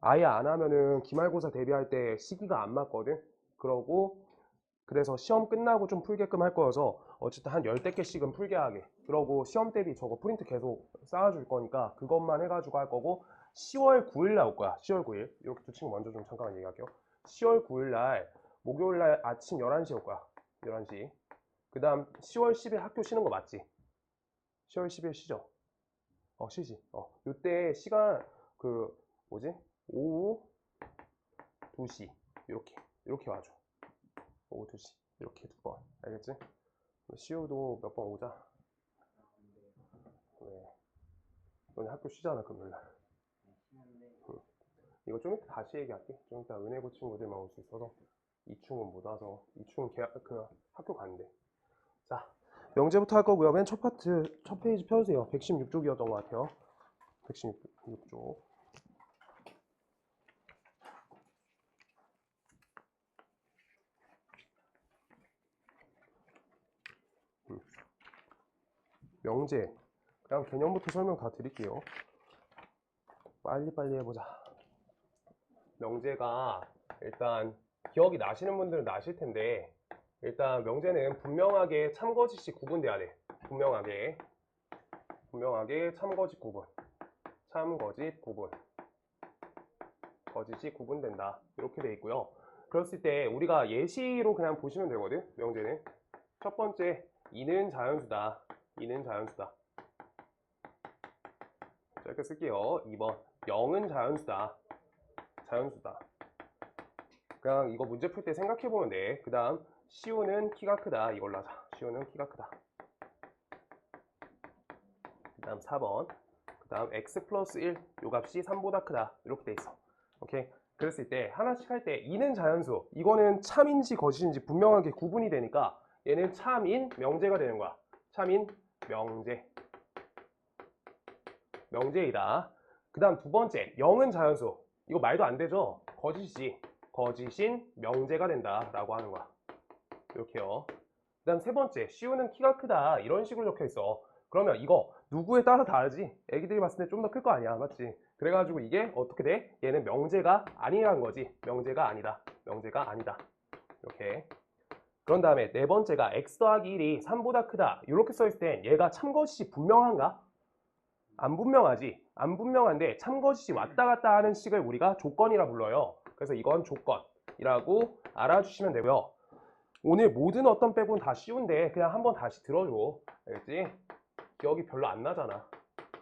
아예 안 하면은 기말고사 대비할 때 시기가 안 맞거든. 그래서 시험 끝나고 좀 풀게끔 할 거여서 어쨌든 한 열댓 개씩은 풀게 하게. 그러고 시험 대비 저거 프린트 계속 쌓아줄 거니까 그것만 해가지고 할 거고 10월 9일 날 올 거야. 10월 9일. 이렇게 두 친구 먼저 좀 잠깐만 얘기할게요. 10월 9일 날 목요일 날 아침 11시에 올 거야. 11시. 그 다음 10월 10일 학교 쉬는 거 맞지? 10월 10일 쉬죠? 쉬지. 요때 시간 그 뭐지? 오후 2시 이렇게 와줘. 오후 2시 이렇게 2번 알겠지? 시우도 몇 번 오자. 왜? 너네 학교 쉬잖아 금요일날. 응. 이거 좀 이따 다시 얘기할게. 좀 이따 은혜고 친구들만 올 수 있어서 2충은 못 와서 2충은 학교 간대. 자, 명제부터 할 거고요. 맨 첫 파트 첫 페이지 펴주세요. 116쪽이었던 것 같아요. 116쪽. 명제. 그냥 개념부터 설명 다 드릴게요. 빨리빨리 해보자. 명제가 일단 기억이 나시는 분들은 나실 텐데 일단 명제는 분명하게 참거짓이 구분돼야 돼. 분명하게 참거짓 구분. 거짓이 구분된다. 이렇게 돼 있고요. 그랬을 때 우리가 예시로 그냥 보시면 되거든. 명제는 첫 번째 이는 자연수다. 자, 이렇게 쓸게요. 2번 0은 자연수다. 그냥 이거 문제 풀 때 생각해 보면 돼. 그 다음 시우는 키가 크다. 이걸로 하자. 시우는 키가 크다. 그 다음 4번 그 다음 x 플러스 1 요 값이 3보다 크다. 이렇게 돼 있어. 오케이. 그랬을 때 하나씩 할 때 이는 자연수, 이거는 참인지 거짓인지 분명하게 구분이 되니까 얘는 참인 명제가 되는 거야. 참인 명제이다. 그 다음 두 번째 0은 자연수, 이거 말도 안 되죠. 거짓인 명제가 된다 라고 하는 거야. 이렇게요. 그 다음 세 번째 시우는 키가 크다. 이런 식으로 적혀 있어. 그러면 이거 누구에 따라 다르지? 애기들이 봤을 때 좀 더 클 거 아니야, 맞지? 그래가지고 이게 어떻게 돼? 얘는 명제가 아니라는 거지. 명제가 아니다. 이렇게. 그런 다음에 네 번째가 x 더하기 1이 3보다 크다. 이렇게 써있을 땐 얘가 참거짓이 분명한가? 안 분명하지. 안 분명한데 참거짓이 왔다 갔다 하는 식을 우리가 조건이라 불러요. 그래서 이건 조건이라고 알아주시면 되고요. 오늘 모든 어떤 빼고는 다 쉬운데 그냥 한번 다시 들어줘. 알겠지? 기억이 별로 안 나잖아.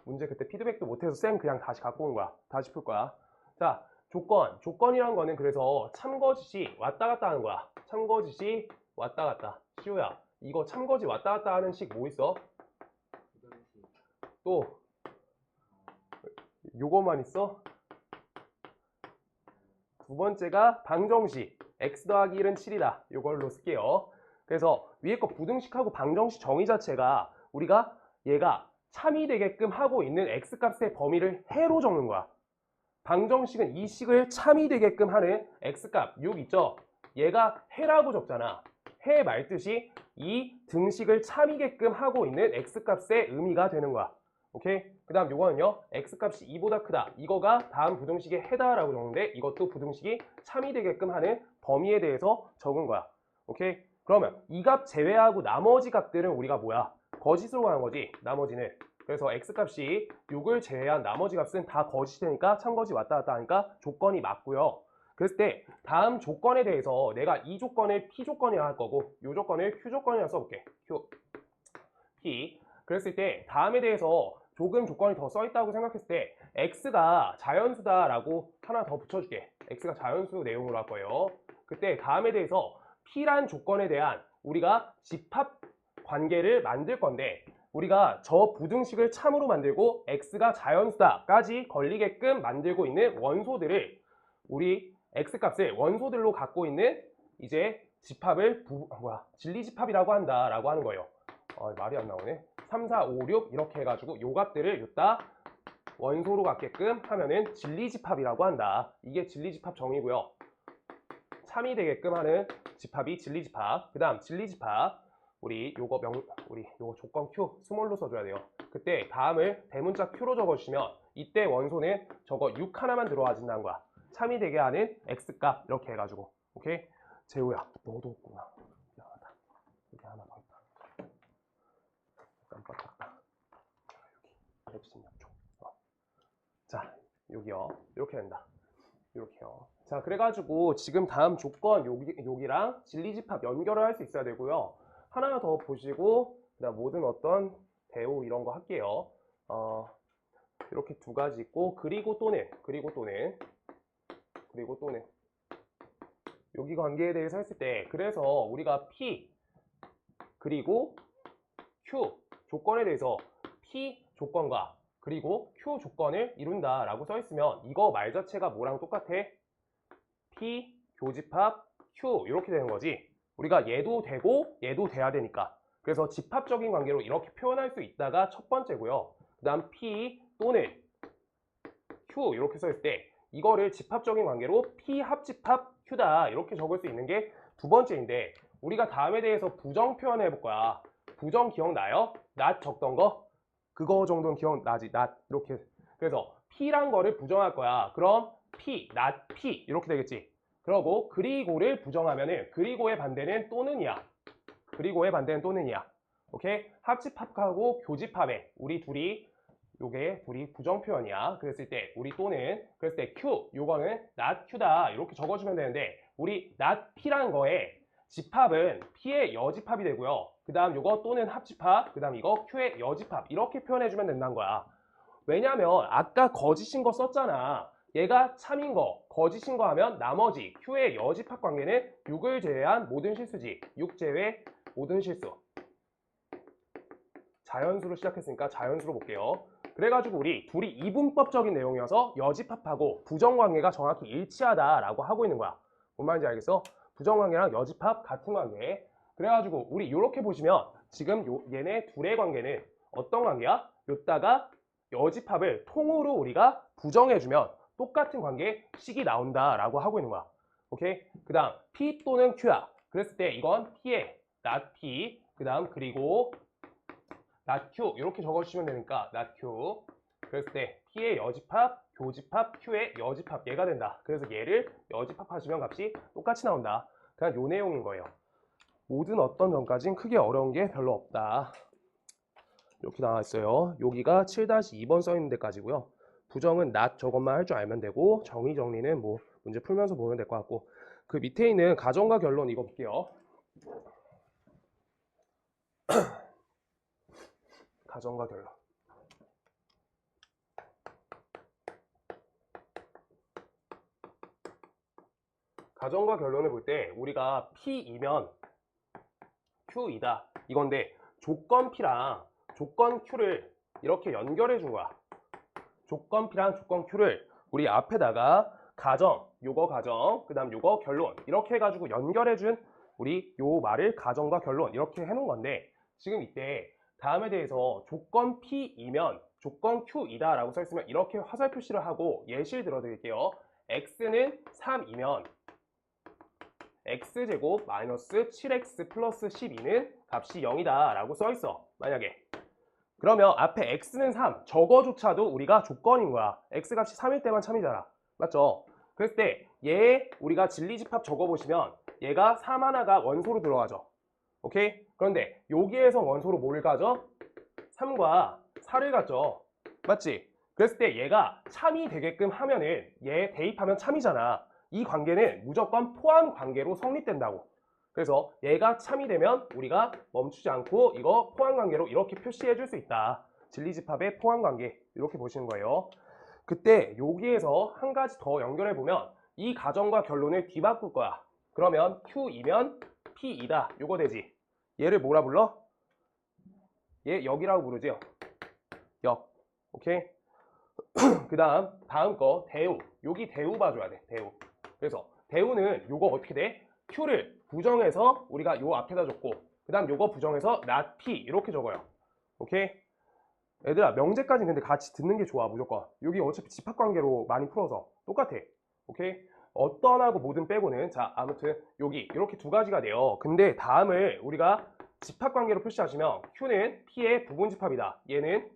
문제 그때 피드백도 못해서 쌤 그냥 다시 갖고 온 거야. 다시 풀 거야. 자, 조건이란 거는 그래서 참거짓이 왔다 갔다 하는 거야. 참거짓이 왔다 갔다. 시우야, 이거 참거짓 왔다 갔다 하는 식 뭐 있어? 또 요거만 있어? 두 번째가 방정식. x 더하기 1은 7이다. 요걸로 쓸게요. 그래서 위에 거 부등식하고 방정식 정의 자체가 우리가 얘가 참이 되게끔 하고 있는 x값의 범위를 해로 적는 거야. 방정식은 이 식을 참이 되게끔 하는 x값 6 있죠? 얘가 해라고 적잖아. 해 말듯이 이 등식을 참이게끔 하고 있는 x값의 의미가 되는 거야. 오케이? 그 다음 요거는요, x값이 2보다 크다. 이거가 다음 부등식의 해다라고 적는데 이것도 부등식이 참이 되게끔 하는 범위에 대해서 적은 거야. 오케이? 그러면 이 값 제외하고 나머지 값들은 우리가 뭐야? 거짓으로 가는 거지, 나머지는. 그래서 x값이 6을 제외한 나머지 값은 다 거짓이 되니까 참거짓 왔다 갔다 하니까 조건이 맞고요. 그랬을 때 다음 조건에 대해서 내가 이 조건을 P조건이라 할 거고 이 조건을 Q조건이라 써볼게. P. 그랬을 때 다음에 대해서 조금 조건이 더 써있다고 생각했을 때 X가 자연수다라고 하나 더 붙여줄게. X가 자연수 내용으로 할 거예요. 그때 다음에 대해서 P란 조건에 대한 우리가 집합 관계를 만들 건데 우리가 저 부등식을 참으로 만들고 X가 자연수다까지 걸리게끔 만들고 있는 원소들을 우리 X값을 원소들로 갖고 있는 이제 집합을 진리집합이라고 한다라고 하는 거예요. 말이 안 나오네. 3, 4, 5, 6 이렇게 해가지고 요 값들을 요따 원소로 갖게끔 하면은 진리집합이라고 한다. 이게 진리집합 정의고요. 참이 되게끔 하는 집합이 진리집합. 그 다음 진리집합 우리 요거 조건 Q 스몰로 써줘야 돼요. 그때 다음을 대문자 Q로 적어주시면 이때 원소는 저거 6 하나만 들어와진다는 거야. 참이 되게 하는 x값 이렇게 해가지고. 오케이? 재호야, 너도 없구나. 미안하다. 여기 하나 더 있다. 깜빡했다. 여기 116쪽. 자, 여기요. 이렇게 된다. 이렇게요. 자, 그래가지고 지금 다음 조건 여기랑 진리집합 연결을 할 수 있어야 되고요. 하나 더 보시고 그다음 모든 어떤 대우 이런 거 할게요. 이렇게 두 가지 있고 그리고 또는 여기 관계에 대해서 했을 때 그래서 우리가 P 그리고 Q 조건에 대해서 P 조건과 그리고 Q 조건을 이룬다라고 써 있으면 이거 말 자체가 뭐랑 똑같아? P 교집합 Q 이렇게 되는 거지. 우리가 얘도 되고 얘도 돼야 되니까. 그래서 집합적인 관계로 이렇게 표현할 수 있다가 첫 번째고요. 그 다음 P 또는 Q 이렇게 써 있을 때 이거를 집합적인 관계로 P 합집합 Q다 이렇게 적을 수 있는 게 두 번째인데 우리가 다음에 대해서 부정 표현해 볼 거야. 부정 기억나요? not 적던 거? 그거 정도는 기억나지? not 이렇게. 그래서 P란 거를 부정할 거야. 그럼 P, not P 이렇게 되겠지. 그러고 그리고를 부정하면은 그리고의 반대는 또는이야. 그리고의 반대는 또는이야. 오케이? 합집합하고 교집합에 우리 둘이 요게 둘이 부정 표현이야. 그랬을 때 우리 또는 그랬을 때 Q 요거는 not Q다 이렇게 적어주면 되는데 우리 not P라는 거에 집합은 P의 여집합이 되고요. 그 다음 요거 또는 합집합 그 다음 이거 Q의 여집합 이렇게 표현해주면 된다는 거야. 왜냐면 아까 거짓인 거 썼잖아. 얘가 참인 거, 거짓인 거 하면 나머지 Q의 여집합 관계는 6을 제외한 모든 실수지. 6 제외 모든 실수. 자연수로 시작했으니까 자연수로 볼게요. 그래가지고 우리 둘이 이분법적인 내용이어서 여집합하고 부정관계가 정확히 일치하다라고 하고 있는 거야. 뭔 말인지 알겠어? 부정관계랑 여집합 같은 관계. 그래가지고 우리 이렇게 보시면 지금 얘네 둘의 관계는 어떤 관계야? 요따가 여집합을 통으로 우리가 부정해주면 똑같은 관계 식이 나온다라고 하고 있는 거야. 오케이? 그 다음 P 또는 Q야. 그랬을 때 이건 P의 not P 그 다음 그리고 not Q 이렇게 적어주시면 되니까 not Q 그랬을 때 P의 여집합, 교집합, Q의 여집합 얘가 된다. 그래서 얘를 여집합하시면 값이 똑같이 나온다. 그냥 요 내용인 거예요. 모든 어떤 점까지는 크게 어려운 게 별로 없다. 이렇게 나와 있어요. 여기가 7-2번 써 있는 데까지고요. 부정은 not 저것만 할 줄 알면 되고 정리는 뭐 문제 풀면서 보면 될 것 같고 그 밑에 있는 가정과 결론 이거 볼게요. 가정과 결론. 가정과 결론을 볼 때 우리가 P이면 Q이다 이건데 조건 P랑 조건 Q를 이렇게 연결해 준 거야. 조건 P랑 조건 Q를 우리 앞에다가 가정, 요거 가정, 그 다음 요거 결론 이렇게 해가지고 연결해 준 우리 요 말을 가정과 결론 이렇게 해놓은 건데 지금 이때 다음에 대해서 조건 P이면 조건 Q이다 라고 써있으면 이렇게 화살 표시를 하고 예시를 들어드릴게요. X는 3이면 X제곱 마이너스 7X 플러스 12는 값이 0이다 라고 써있어. 만약에 그러면 앞에 X는 3 저거조차도 우리가 조건인 거야. X값이 3일 때만 참이잖아. 맞죠? 그랬을 때 얘 우리가 진리집합 적어보시면 얘가 3 하나가 원소로 들어가죠. 오케이? 그런데 여기에서 원소로 뭘 가져? 3과 4를 가져. 맞지? 그랬을 때 얘가 참이 되게끔 하면은 얘 대입하면 참이잖아. 이 관계는 무조건 포함 관계로 성립된다고. 그래서 얘가 참이 되면 우리가 멈추지 않고 이거 포함 관계로 이렇게 표시해 줄 수 있다. 진리집합의 포함 관계 이렇게 보시는 거예요. 그때 여기에서 한 가지 더 연결해 보면 이 가정과 결론을 뒤바꿀 거야. 그러면 Q이면 P이다. 요거 되지. 얘를 뭐라 불러? 얘 역이라고 부르죠. 역. 오케이? 그 다음 거 대우. 여기 대우 봐줘야 돼. 대우. 그래서 대우는 요거 어떻게 돼? Q를 부정해서 우리가 요 앞에다 줬고 그 다음 요거 부정해서 not P 이렇게 적어요. 오케이? 얘들아 명제까지 근데 같이 듣는 게 좋아 무조건. 여기 어차피 집합관계로 많이 풀어서 똑같아. 오케이? 어떤 하고 모든 빼고는 자 아무튼 여기 이렇게 두 가지가 돼요. 근데 다음을 우리가 집합관계로 표시하시면 Q는 P의 부분집합이다. 얘는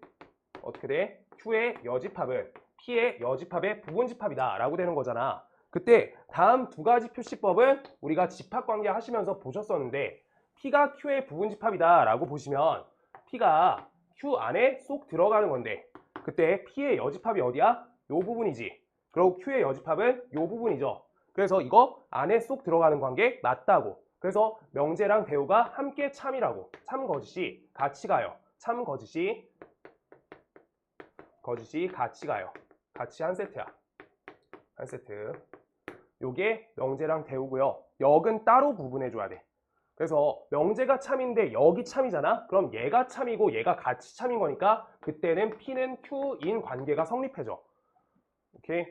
어떻게 돼? Q의 여집합은 P의 여집합의 부분집합이다 라고 되는 거잖아. 그때 다음 두 가지 표시법은 우리가 집합관계 하시면서 보셨었는데 P가 Q의 부분집합이다 라고 보시면 P가 Q 안에 쏙 들어가는 건데 그때 P의 여집합이 어디야? 요 부분이지. 그리고 Q의 여집합은 요 부분이죠. 그래서 이거 안에 쏙 들어가는 관계 맞다고. 그래서 명재랑 대우가 함께 참이라고. 참 거짓이 같이 가요. 참 거짓이 같이 가요. 같이 한 세트야. 한 세트. 요게 명재랑 대우고요. 역은 따로 구분해줘야 돼. 그래서 명재가 참인데 역이 참이잖아? 그럼 얘가 참이고 얘가 같이 참인 거니까 그때는 P는 Q인 관계가 성립해져. 오케이?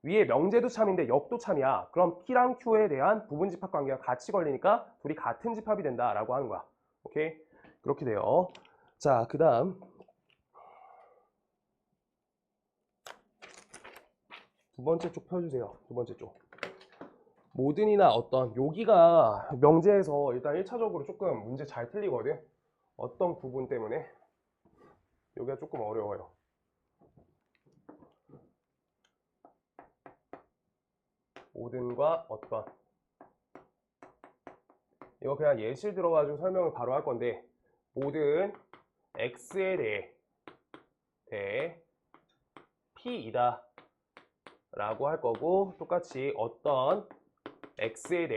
위에 명재도 참인데 역도 참이야. 그럼 P랑 Q에 대한 부분집합 관계가 같이 걸리니까 둘이 같은 집합이 된다라고 하는 거야. 오케이? 그렇게 돼요. 자, 그 다음 두 번째 쪽 펴주세요. 두 번째 쪽. 모든이나 어떤 여기가 명제에서 일단 1차적으로 조금 문제 잘 틀리거든. 어떤 부분 때문에 여기가 조금 어려워요. 모든과 어떤 이거 그냥 예시 들어가지고 설명을 바로 할 건데 모든 x에 대해 p이다 라고 할 거고 똑같이 어떤 x에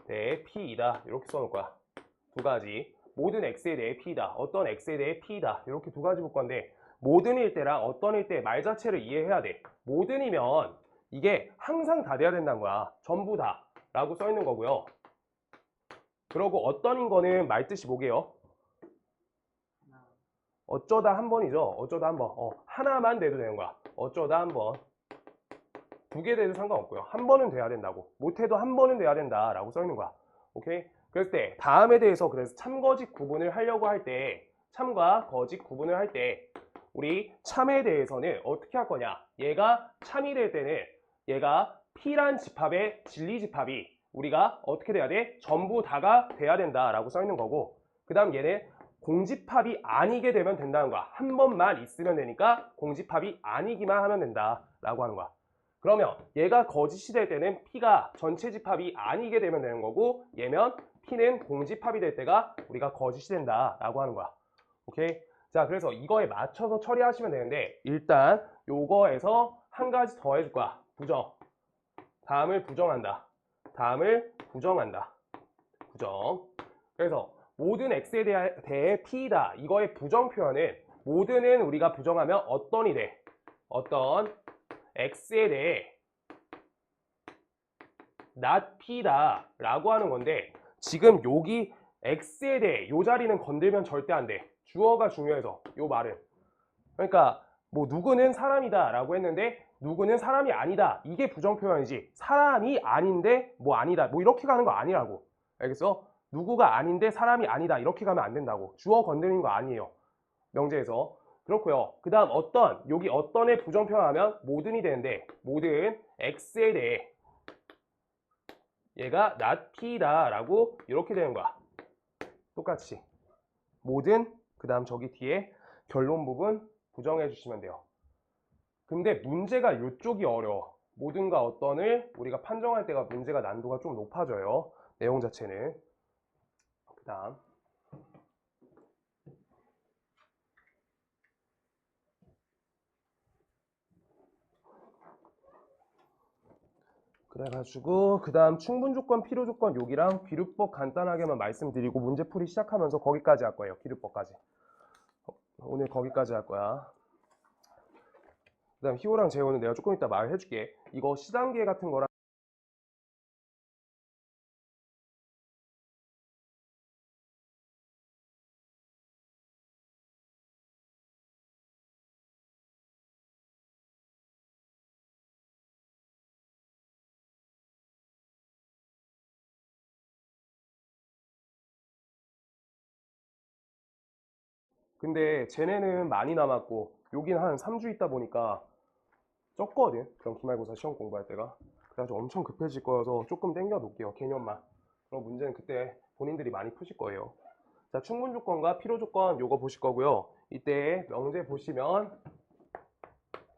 대해 p이다 이렇게 써놓을 거야. 두 가지 모든 x에 대해 p이다 어떤 x에 대해 p이다 이렇게 두 가지 볼 건데 모든일 때랑 어떤일 때 말 자체를 이해해야 돼. 모든이면 이게 항상 다 돼야 된다는 거야. 전부 다 라고 써 있는 거고요. 그러고 어떤인 거는 말뜻이 뭐게요? 어쩌다 한 번이죠. 어쩌다 한 번. 하나만 돼도 되는 거야. 어쩌다 한 번. 두 개 돼도 상관없고요. 한 번은 돼야 된다고. 못해도 한 번은 돼야 된다 라고 써 있는 거야. 오케이? 그랬을 때 다음에 대해서 그래서 참거짓 구분을 하려고 할 때 참과 거짓 구분을 할 때 우리 참에 대해서는 어떻게 할 거냐? 얘가 참이 될 때는 얘가 P란 집합의 진리 집합이 우리가 어떻게 돼야 돼? 전부 다가 돼야 된다라고 써 있는 거고 그 다음 얘는 공집합이 아니게 되면 된다는 거야. 한 번만 있으면 되니까 공집합이 아니기만 하면 된다라고 하는 거야. 그러면 얘가 거짓이 될 때는 P가 전체 집합이 아니게 되면 되는 거고 얘면 P는 공집합이 될 때가 우리가 거짓이 된다라고 하는 거야. 오케이? 자, 그래서 이거에 맞춰서 처리하시면 되는데 일단 요거에서 한 가지 더 해줄 거야. 부정. 다음을 부정한다. 다음을 부정한다. 부정. 그래서 모든 x에 대해 p이다. 이거의 부정 표현은 모든은 우리가 부정하면 어떤이 돼? 어떤 x에 대해 not p다 라고 하는 건데 지금 여기 x에 대해 요 자리는 건들면 절대 안 돼. 주어가 중요해서 요 말은. 그러니까 뭐 누구는 사람이다 라고 했는데 누구는 사람이 아니다. 이게 부정 표현이지. 사람이 아닌데 뭐 아니다. 뭐 이렇게 가는 거 아니라고. 알겠어? 누구가 아닌데 사람이 아니다. 이렇게 가면 안 된다고. 주어 건드리는 거 아니에요. 명제에서. 그렇고요. 그 다음 어떤, 여기 어떤에 부정 표현하면 모든이 되는데 모든 x에 대해 얘가 not p다 라고 이렇게 되는 거야. 똑같이. 모든, 그 다음 저기 뒤에 결론 부분 부정해 주시면 돼요. 근데 문제가 이쪽이 어려워. 모든과 어떤을 우리가 판정할 때가 문제가 난도가 좀 높아져요. 내용 자체는. 그 다음 그래가지고 그 다음 충분조건, 필요조건 여기랑 비류법 간단하게만 말씀드리고 문제풀이 시작하면서 거기까지 할 거예요. 비류법까지. 오늘 거기까지 할 거야. 그 다음 희호랑 재호는 내가 조금 이따 말해줄게. 이거 시단계 같은 거랑 근데 쟤네는 많이 남았고 여긴 한 3주 있다 보니까 적거든. 그럼 기말고사 시험 공부할 때가. 그래가지고 엄청 급해질 거여서 조금 땡겨 놓을게요. 개념만. 그럼 문제는 그때 본인들이 많이 푸실 거예요. 자, 충분 조건과 필요 조건 요거 보실 거고요. 이때 명제 보시면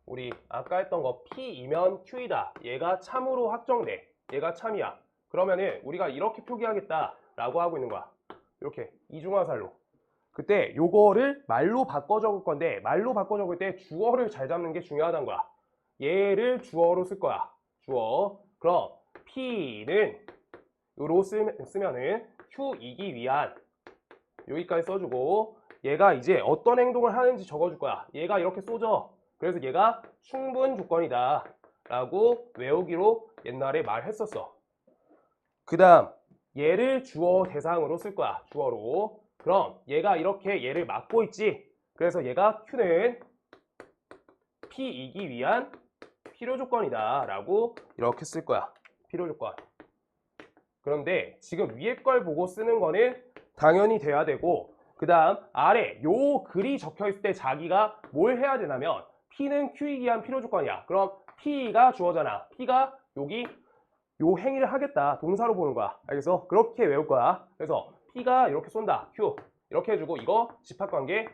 우리 아까 했던 거 P이면 Q이다. 얘가 참으로 확정돼. 얘가 참이야. 그러면은 우리가 이렇게 표기하겠다라고 하고 있는 거야. 이렇게 이중화살로. 그때 요거를 말로 바꿔 적을 건데 말로 바꿔 적을 때 주어를 잘 잡는 게 중요하다는 거야. 얘를 주어로 쓸 거야. 주어. 그럼 P는 요로 쓰면은 Q이기 위한 여기까지 써주고 얘가 이제 어떤 행동을 하는지 적어줄 거야. 얘가 이렇게 쏘죠. 그래서 얘가 충분 조건이다 라고 외우기로 옛날에 말했었어. 그 다음 얘를 주어 대상으로 쓸 거야. 주어로. 그럼 얘가 이렇게 얘를 막고 있지. 그래서 얘가 Q는 P이기 위한 필요 조건이다 라고 이렇게 쓸 거야. 필요 조건. 그런데 지금 위에 걸 보고 쓰는 거는 당연히 돼야 되고 그 다음 아래 요 글이 적혀 있을 때 자기가 뭘 해야 되냐면 P는 Q이기 위한 필요 조건이야. 그럼 P가 주어잖아. P가 여기 요 행위를 하겠다. 동사로 보는 거야. 알겠어? 그렇게 외울 거야. 그래서 P가 이렇게 쏜다. Q. 이렇게 해주고 이거 집합관계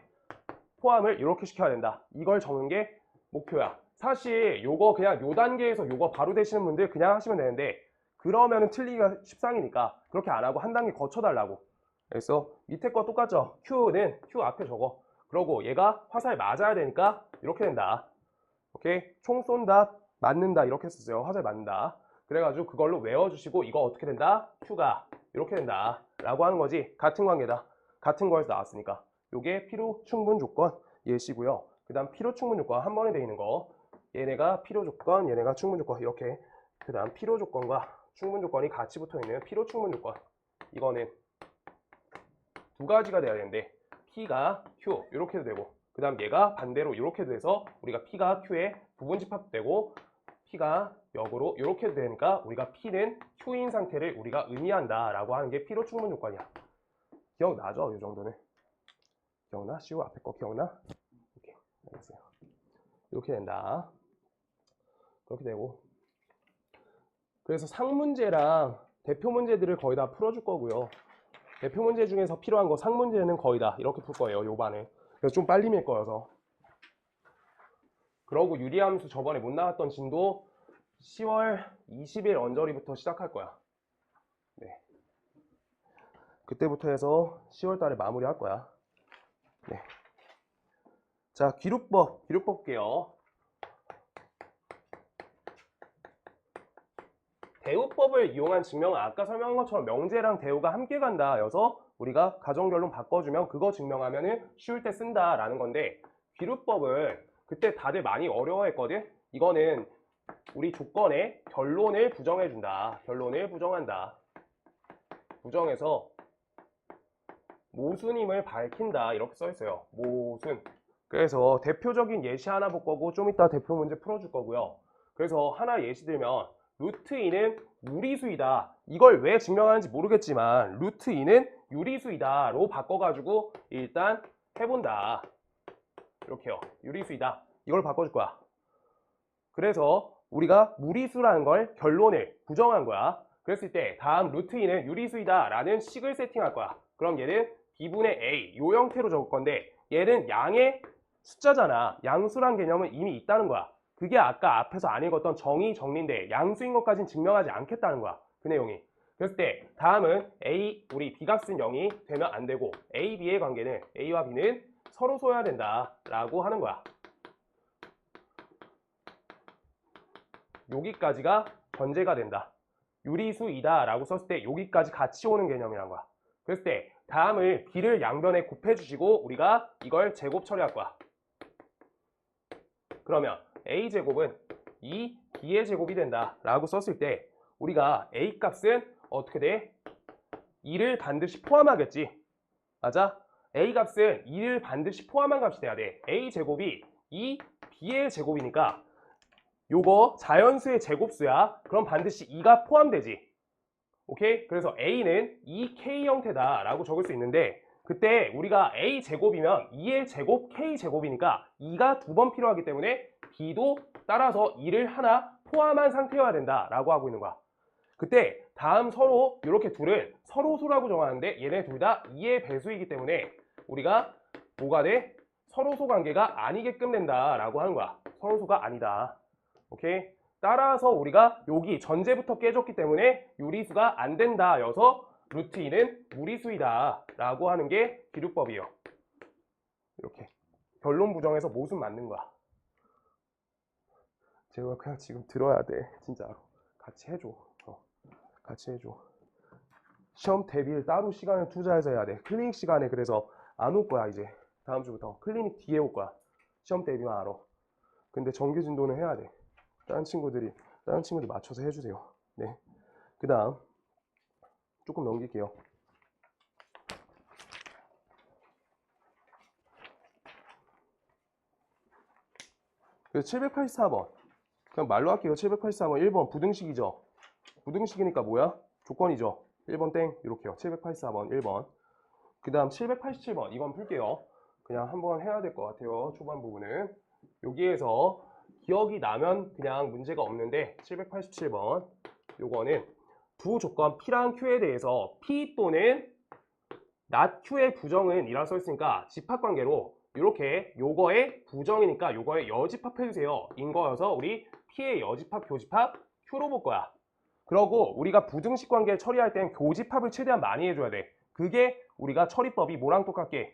포함을 이렇게 시켜야 된다. 이걸 적는 게 목표야. 사실 요거 그냥 요 단계에서 요거 바로 되시는 분들 그냥 하시면 되는데 그러면은 틀리기가 십상이니까 그렇게 안 하고 한 단계 거쳐달라고. 그래서 밑에 거 똑같죠? Q는 Q 앞에 적어. 그러고 얘가 화살 맞아야 되니까 이렇게 된다. 오케이? 총 쏜다, 맞는다 이렇게 쓰죠. 화살 맞는다. 그래가지고 그걸로 외워주시고 이거 어떻게 된다? Q가 이렇게 된다 라고 하는 거지. 같은 관계다. 같은 거에서 나왔으니까. 요게 필요 충분 조건 예시고요. 그 다음 필요 충분 조건 한 번에 돼 있는 거. 얘네가 필요 조건, 얘네가 충분 조건 이렇게. 그 다음 필요 조건과 충분 조건이 같이 붙어 있는 필요 충분 조건. 이거는 두 가지가 돼야 되는데 P가 Q 이렇게도 되고 그 다음 얘가 반대로 이렇게도 돼서 우리가 P가 Q에 부분 집합도 되고 P가 역으로 이렇게도 되니까 우리가 P는 Q인 상태를 우리가 의미한다 라고 하는 게 필요 충분 조건이야. 기억나죠? 이 정도는. 기억나? 시우 앞에 거 기억나? 이렇게 알겠어요. 이렇게 된다. 그렇게 되고 그래서 상문제랑 대표 문제들을 거의 다 풀어줄 거고요. 대표 문제 중에서 필요한 거 상문제는 거의 다 이렇게 풀 거예요. 요반에. 그래서 좀 빨리 밀 거여서. 그러고 유리함수 저번에 못 나왔던 진도 10월 20일 언저리부터 시작할 거야. 네. 그때부터 해서 10월 달에 마무리 할 거야. 네. 자, 기록법 볼게요. 대우법을 이용한 증명은 아까 설명한 것처럼 명제랑 대우가 함께 간다 여서 우리가 가정결론 바꿔주면 그거 증명하면 쉬울 때 쓴다라는 건데 기록법을 그때 다들 많이 어려워했거든. 이거는 우리 조건에 결론을 부정해준다. 결론을 부정한다. 부정해서 모순임을 밝힌다 이렇게 써있어요. 모순. 그래서 대표적인 예시 하나 볼 거고 좀 이따 대표 문제 풀어줄 거고요. 그래서 하나 예시 들면 루트 2는 무리수이다. 이걸 왜 증명하는지 모르겠지만 루트 2는 유리수이다 로 바꿔가지고 일단 해본다. 이렇게요. 유리수이다. 이걸 바꿔줄 거야. 그래서 우리가 무리수라는 걸 결론을 부정한 거야. 그랬을 때 다음 루트 2는 유리수이다 라는 식을 세팅할 거야. 그럼 얘는 B분의 A 요 형태로 적을 건데 얘는 양의 숫자잖아. 양수란 개념은 이미 있다는 거야. 그게 아까 앞에서 안 읽었던 정의 정리인데 양수인 것까지는 증명하지 않겠다는 거야. 그 내용이. 그랬을 때 다음은 A, 우리 B값은 0이 되면 안 되고 A, B의 관계는 A와 B는 서로 소여야 된다 라고 하는 거야. 여기까지가 전제가 된다. 유리수이다 라고 썼을 때 여기까지 같이 오는 개념이란 거야. 그랬을 때 다음을 B를 양변에 곱해주시고 우리가 이걸 제곱 처리할 거야. 그러면 A제곱은 2B의 제곱이 된다 라고 썼을 때 우리가 A값은 어떻게 돼? 2를 반드시 포함하겠지. 맞아? A값은 2를 반드시 포함한 값이 돼야 돼. A제곱이 2B의 제곱이니까 요거 자연수의 제곱수야. 그럼 반드시 2가 포함되지. 오케이? 그래서 A는 2K 형태다 라고 적을 수 있는데 그때 우리가 A제곱이면 2의 제곱 K제곱이니까 2가 두 번 필요하기 때문에 B도 따라서 2를 하나 포함한 상태여야 된다 라고 하고 있는 거야. 그때 다음 서로 이렇게 둘을 서로소라고 정하는데 얘네 둘 다 2의 배수이기 때문에 우리가 뭐가 돼? 서로소 관계가 아니게끔 된다라고 하는 거야. 서로소가 아니다. 오케이? 따라서 우리가 여기 전제부터 깨졌기 때문에 유리수가 안 된다 여서 루트 2는 무리수이다 라고 하는 게 기류법이에요. 이렇게 결론 부정해서 모순 맞는 거야. 제가 그냥 지금 들어야 돼. 진짜로. 같이 해줘. 같이 해줘. 시험 대비를 따로 시간을 투자해서 해야 돼. 클리닉 시간에 그래서 안 올 거야 이제. 다음 주부터 클리닉 뒤에 올 거야. 시험 대비만 알아. 근데 정규 진도는 해야 돼. 다른 친구들 맞춰서 해주세요. 네. 그 다음 조금 넘길게요. 그래서 784번 그냥 말로 할게요. 784번 1번 부등식이죠. 부등식이니까 뭐야? 조건이죠. 1번 땡 이렇게요. 784번 1번. 그 다음 787번 이건 풀게요. 그냥 한번 해야 될 것 같아요. 초반 부분은 여기에서 기억이 나면 그냥 문제가 없는데 787번 요거는 두 조건 P랑 Q에 대해서 P 또는 not Q의 부정은 이라 써있으니까 집합관계로 이렇게 요거의 부정이니까 요거의 여집합해주세요 인 거여서 우리 P의 여집합 교집합 Q로 볼 거야. 그러고 우리가 부등식 관계 처리할 땐 교집합을 최대한 많이 해줘야 돼. 그게 우리가 처리법이 뭐랑 똑같게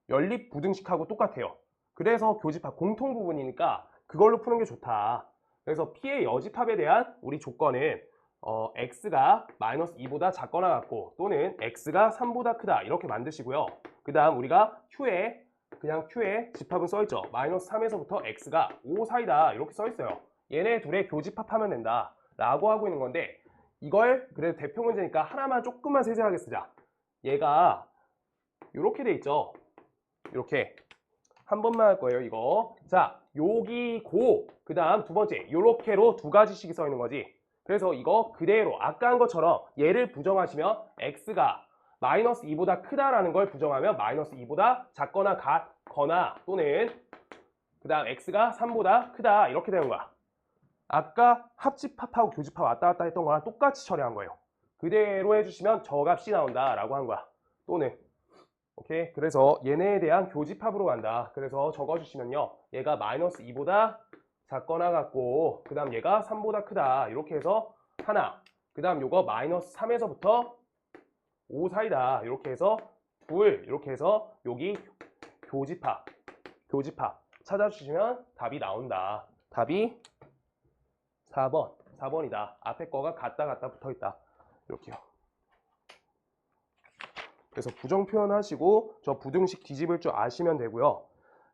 연립 부등식하고 똑같아요. 그래서 교집합 공통 부분이니까 그걸로 푸는 게 좋다. 그래서 P의 여집합에 대한 우리 조건은 x가 마이너스 2보다 작거나 같고 또는 x가 3보다 크다 이렇게 만드시고요. 그 다음 우리가 그냥 Q의 집합은 써있죠. 마이너스 3에서부터 x가 5 사이다 이렇게 써있어요. 얘네 둘의 교집합하면 된다 라고 하고 있는 건데 이걸 그래도 대표 문제니까 하나만 조금만 세세하게 쓰자. 얘가 이렇게 돼 있죠. 이렇게 한 번만 할 거예요 이거. 자 여기고 그 다음 두 번째 요렇게로 두 가지씩이 써 있는 거지. 그래서 이거 그대로 아까 한 것처럼 얘를 부정하시면 x가 마이너스 2보다 크다라는 걸 부정하면 마이너스 2보다 작거나 같거나 또는 그 다음 x가 3보다 크다 이렇게 되는 거야. 아까 합집합하고 교집합 왔다 갔다 했던 거랑 똑같이 처리한 거예요. 그대로 해주시면 저 값이 나온다 라고 한 거야. 또는 오케이. 그래서 얘네에 대한 교집합으로 간다. 그래서 적어주시면요. 얘가 마이너스 2보다 작거나 같고 그 다음 얘가 3보다 크다. 이렇게 해서 하나. 그 다음 요거 마이너스 3에서부터 5 사이다. 이렇게 해서 둘. 이렇게 해서 여기 교집합 찾아주시면 답이 나온다. 답이 4번이다. 앞에 거가 같다 붙어있다. 이렇게요. 그래서 부정 표현하시고 저 부등식 뒤집을 줄 아시면 되고요.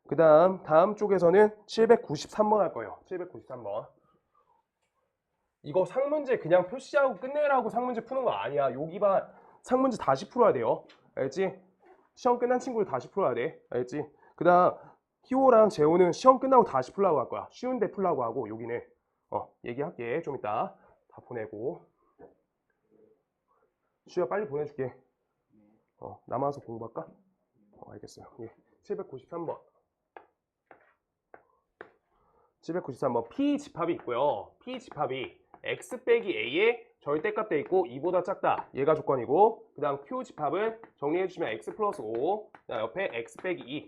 그 다음 쪽에서는 793번 할 거예요. 793번. 이거 상문제 그냥 표시하고 끝내라고 상문제 푸는 거 아니야. 여기만 상문제 다시 풀어야 돼요. 알지? 시험 끝난 친구들 다시 풀어야 돼. 알지? 그 다음 희호랑 재호는 시험 끝나고 다시 풀라고 할 거야. 쉬운데 풀라고 하고 여기는 얘기할게. 좀 이따 다 보내고. 쉬어 빨리 보내줄게. 남아서 공부할까? 알겠어요. 예. 793번. 793번. P 집합이 있고요. P 집합이 x 빼기 a의 절대값 돼 있고 2보다 작다. 얘가 조건이고 그 다음 Q 집합은 정리해주시면 x 플러스 5 그다음 옆에 x 빼기 2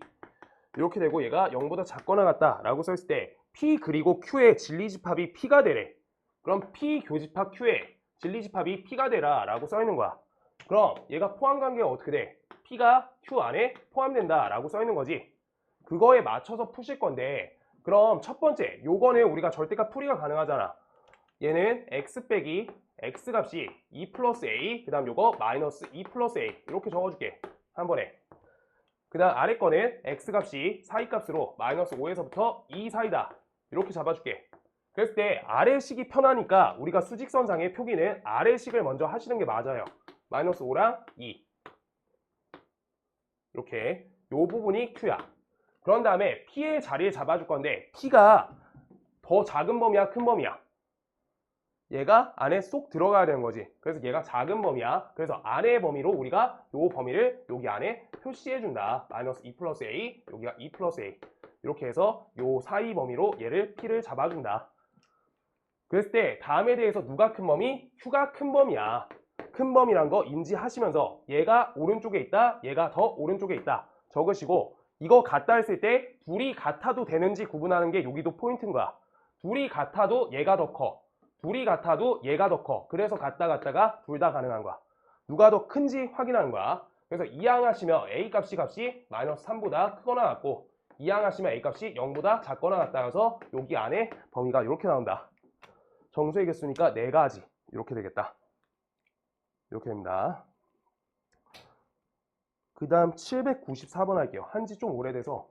이렇게 되고 얘가 0보다 작거나 같다 라고 써있을 때 P 그리고 Q의 진리집합이 P가 되래. 그럼 P 교집합 Q의 진리집합이 P가 되라 라고 써있는 거야. 그럼 얘가 포함관계가 어떻게 돼? P가 Q 안에 포함된다 라고 써있는 거지. 그거에 맞춰서 푸실 건데 그럼 첫 번째 요거는 우리가 절대값 풀이가 가능하잖아. 얘는 x 빼기 x 값이 2 플러스 a 그 다음 요거 마이너스 2 플러스 a 이렇게 적어줄게. 한 번에. 그 다음 아래 거는 x 값이 사이값으로 마이너스 5에서부터 2 사이다 이렇게 잡아줄게. 그랬을 때 아래식이 편하니까 우리가 수직선상의 표기는 아래식을 먼저 하시는 게 맞아요. 마이너스 5랑 2 이렇게 요 부분이 Q야. 그런 다음에 P의 자리에 잡아줄 건데 P가 더 작은 범위야 큰 범위야? 얘가 안에 쏙 들어가야 되는 거지. 그래서 얘가 작은 범위야. 그래서 안의 범위로 우리가 요 범위를 여기 안에 표시해 준다. 마이너스 2 플러스 a 여기가 2 플러스 a 이렇게 해서 요 사이 범위로 얘를 P를 잡아준다. 그랬을 때 다음에 대해서 누가 큰 범위? Q가 큰 범위야. 큰 범위란 거 인지하시면서 얘가 오른쪽에 있다, 얘가 더 오른쪽에 있다 적으시고, 이거 같다 했을 때 둘이 같아도 되는지 구분하는 게 여기도 포인트인 거야. 둘이 같아도 얘가 더 커. 둘이 같아도 얘가 더 커. 그래서 같다가 둘 다 가능한 거야. 누가 더 큰지 확인하는 거야. 그래서 이항하시면 A 값이 마이너스 3보다 크거나 같고, 이항하시면 A 값이 0보다 작거나 같다 해서 여기 안에 범위가 이렇게 나온다. 정수의 개수니까 4가지 이렇게 되겠다. 이렇게 됩니다. 그 다음 794번 할게요. 한지 좀 오래돼서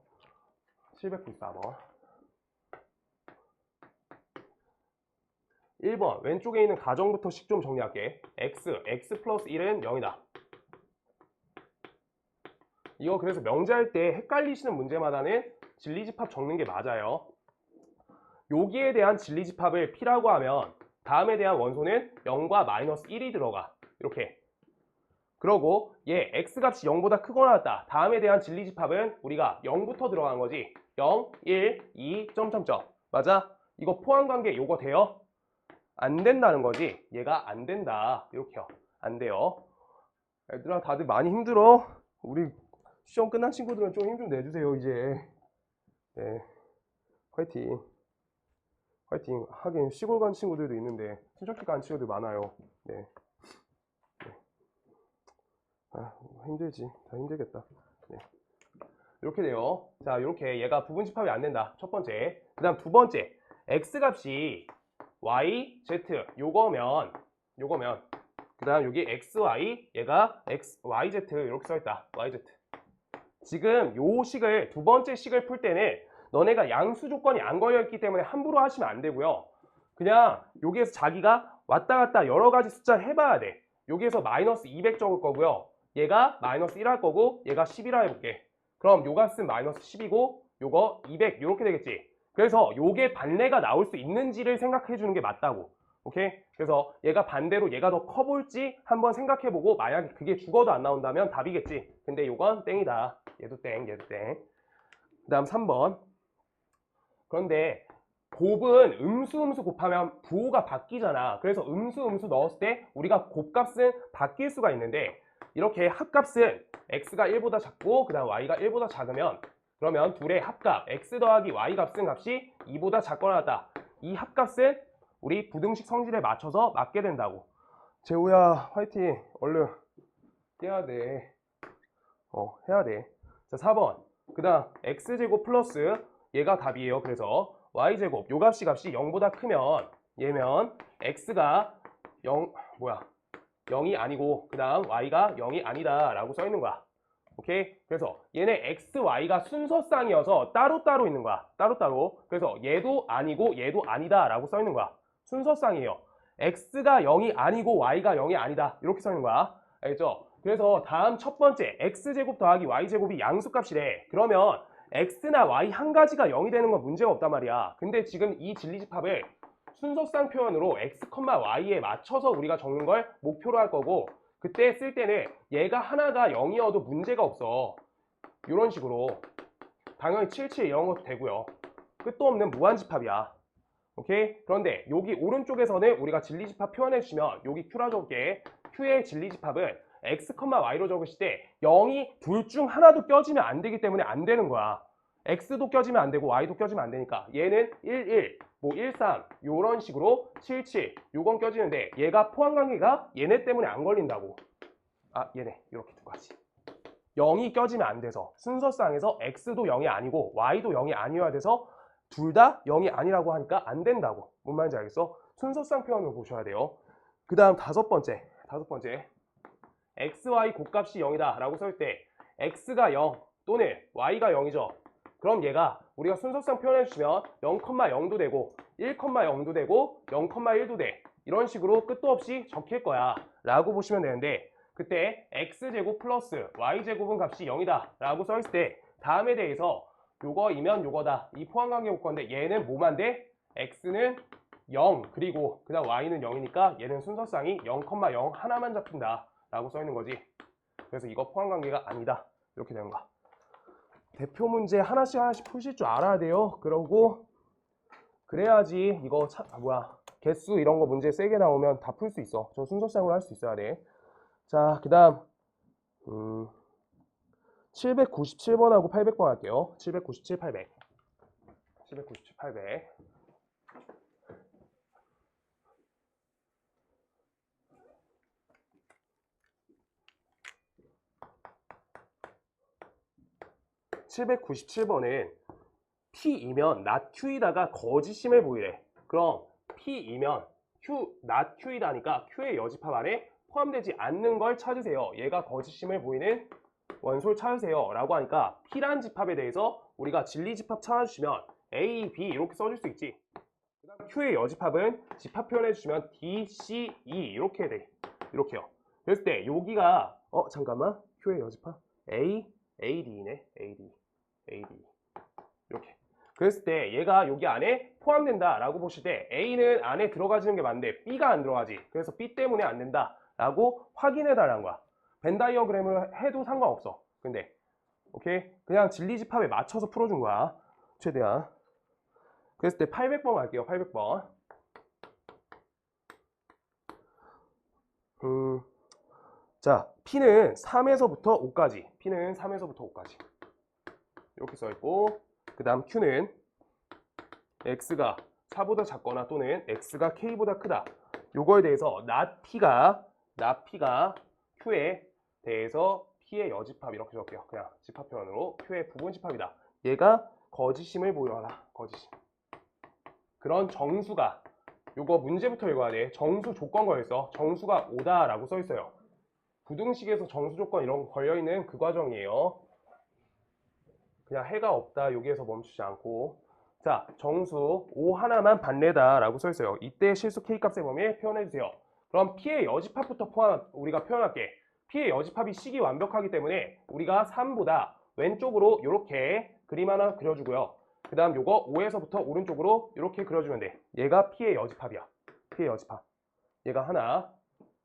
794번. 1번 왼쪽에 있는 가정부터 식 좀 정리할게. x 플러스 1은 0이다. 이거 그래서 명제할 때 헷갈리시는 문제마다는 진리집합 적는 게 맞아요. 여기에 대한 진리집합을 P라고 하면 다음에 대한 원소는 0과 마이너스 1이 들어가. 이렇게. 그러고 얘 x값이 0보다 크거나 같다. 다음에 대한 진리집합은 우리가 0부터 들어간 거지. 0, 1, 2, 점점점. 맞아? 이거 포함관계 요거 돼요? 안 된다는 거지. 얘가 안 된다. 이렇게요. 안 돼요. 얘들아 다들 많이 힘들어. 우리 시험 끝난 친구들은 좀 힘 좀 내주세요 이제. 네. 화이팅. 화이팅. 하긴 시골 간 친구들도 있는데 친척집 간 친구들 많아요. 네. 아, 힘들지. 다 힘들겠다. 네. 이렇게 돼요. 자, 이렇게 얘가 부분집합이 안 된다. 첫 번째. 그 다음 두 번째. x값이 y, z 요거면 그 다음 여기 xy 얘가 x, yz 이렇게 써있다. yz. 지금 요 식을 두 번째 식을 풀 때는 너네가 양수 조건이 안 걸려있기 때문에 함부로 하시면 안 되고요. 그냥 여기에서 자기가 왔다 갔다 여러 가지 숫자 해봐야 돼. 여기에서 마이너스 200 적을 거고요. 얘가 마이너스 1 할 거고 얘가 10이라 해볼게. 그럼 요 값은 마이너스 10이고 요거 200 이렇게 되겠지. 그래서 요게 반례가 나올 수 있는지를 생각해 주는 게 맞다고. 오케이? 그래서 얘가 반대로 얘가 더 커 볼지 한번 생각해 보고 만약에 그게 죽어도 안 나온다면 답이겠지. 근데 요건 땡이다. 얘도 땡, 얘도 땡. 그 다음 3번. 그런데 곱은 음수 곱하면 부호가 바뀌잖아. 그래서 음수 넣었을 때 우리가 곱값은 바뀔 수가 있는데 이렇게 합값은 x가 1보다 작고 그 다음 y가 1보다 작으면 그러면 둘의 합값 x 더하기 y 값은 값이 2보다 작거나 같다. 이 합값은 우리 부등식 성질에 맞춰서 맞게 된다고. 재우야 화이팅. 얼른 해야 돼. 해야 돼. 자 4번. 그 다음 x제곱 플러스 얘가 답이에요. 그래서 y제곱 요 값이 0보다 크면 얘면 x가 0이 아니고 그 다음 y가 0이 아니다 라고 써 있는 거야. 오케이? 그래서 얘네 x, y가 순서쌍이어서 따로따로 있는 거야. 따로따로. 그래서 얘도 아니고 얘도 아니다 라고 써 있는 거야. 순서쌍이에요. x가 0이 아니고 y가 0이 아니다 이렇게 써 있는 거야. 알겠죠? 그래서 다음 첫 번째 x제곱 더하기 y제곱이 양수값이래. 그러면 x나 y 한 가지가 0이 되는 건 문제가 없단 말이야. 근데 지금 이 진리집합을 순서쌍 표현으로 x, y에 맞춰서 우리가 적는 걸 목표로 할 거고 그때 쓸 때는 얘가 하나가 0이어도 문제가 없어. 이런 식으로 당연히 77 이런 것도 되고요. 끝도 없는 무한집합이야. 오케이? 그런데 여기 오른쪽에서는 우리가 진리집합 표현해 주시면 여기 Q라 적을게. Q의 진리집합은 x, y로 적으실 때 0이 둘 중 하나도 껴지면 안 되기 때문에 안 되는 거야. x도 껴지면 안 되고 y도 껴지면 안 되니까 얘는 11, 13 요런 식으로 77 요건 껴지는데 얘가 포함관계가 얘네 때문에 안 걸린다고. 얘네 이렇게 두 가지 0이 껴지면 안 돼서 순서쌍에서 x도 0이 아니고 y도 0이 아니어야 돼서 둘 다 0이 아니라고 하니까 안 된다고. 뭔 말인지 알겠어? 순서쌍 표현을 보셔야 돼요. 그 다음 다섯 번째 xy 곱값이 0이다 라고 쓸 때 x가 0 또는 y가 0이죠. 그럼 얘가 우리가 순서쌍 표현해 주시면 0,0도 되고 1,0도 되고 0,1도 돼. 이런 식으로 끝도 없이 적힐 거야 라고 보시면 되는데 그때 x제곱 플러스 y제곱은 값이 0이다 라고 써 있을 때 다음에 대해서 요거이면 요거다. 이 포함관계 볼 건데 얘는 뭐만 돼? x는 0 그리고 그 다음 y는 0이니까 얘는 순서쌍이 0,0 하나만 잡힌다 라고 써 있는 거지. 그래서 이거 포함관계가 아니다 이렇게 되는 거야. 대표 문제 하나씩 푸실 줄 알아야 돼요. 그러고 그래야지 이거 개수 이런 거 문제 세게 나오면 다 풀 수 있어. 저 순서상으로 할 수 있어야 돼. 자, 그 다음 797번하고 800번 할게요. 797, 800. 797, 800. (797번은) P이면 not Q이다가 거짓임을 보이래. 그럼 P이면 not Q이다니까 Q의 여집합 안에 포함되지 않는 걸 찾으세요. 얘가 거짓임을 보이는 원소를 찾으세요 라고 하니까 P란 집합에 대해서 우리가 진리집합 찾아주시면 A, B 이렇게 써줄 수 있지. 그 다음 Q의 여집합은 집합 표현해 주시면 D, C, E 이렇게 돼. 이렇게요. 그랬을 때 여기가 잠깐만, Q의 여집합 A, AD네. AD 이렇게. 그랬을 때 얘가 여기 안에 포함된다 라고 보실 때 A는 안에 들어가지는 게 맞는데 B가 안 들어가지. 그래서 B 때문에 안 된다 라고 확인해 달라는 거야. 벤 다이어그램을 해도 상관없어. 근데 오케이? 그냥 진리집합에 맞춰서 풀어준 거야. 최대한. 그랬을 때 800번 갈게요. 800번. 자, P는 3에서부터 5까지. P는 3에서부터 5까지. 이렇게 써있고, 그 다음 Q는 X가 4보다 작거나 또는 X가 K보다 크다. 요거에 대해서 not P가 Q에 대해서 P의 여집합 이렇게 적게요. 그냥 집합 표현으로 Q의 부분 집합이다. 얘가 거짓임을 보여라. 거짓임. 그런 정수가, 요거 문제부터 읽어야 돼. 정수 조건 걸려있어. 정수가 5다 라고 써있어요. 부등식에서 정수 조건 이런 거 걸려있는 그 과정이에요. 그냥 해가 없다 여기에서 멈추지 않고. 자, 정수 5 하나만 반내다 라고 써있어요. 이때 실수 K값의 범위에 표현해주세요. 그럼 P의 여집합부터 우리가 표현할게. P의 여집합이 식이 완벽하기 때문에 우리가 3보다 왼쪽으로 이렇게 그림 하나 그려주고요. 그 다음 요거 5에서부터 오른쪽으로 이렇게 그려주면 돼. 얘가 P의 여집합이야. P의 여집합. 얘가 하나.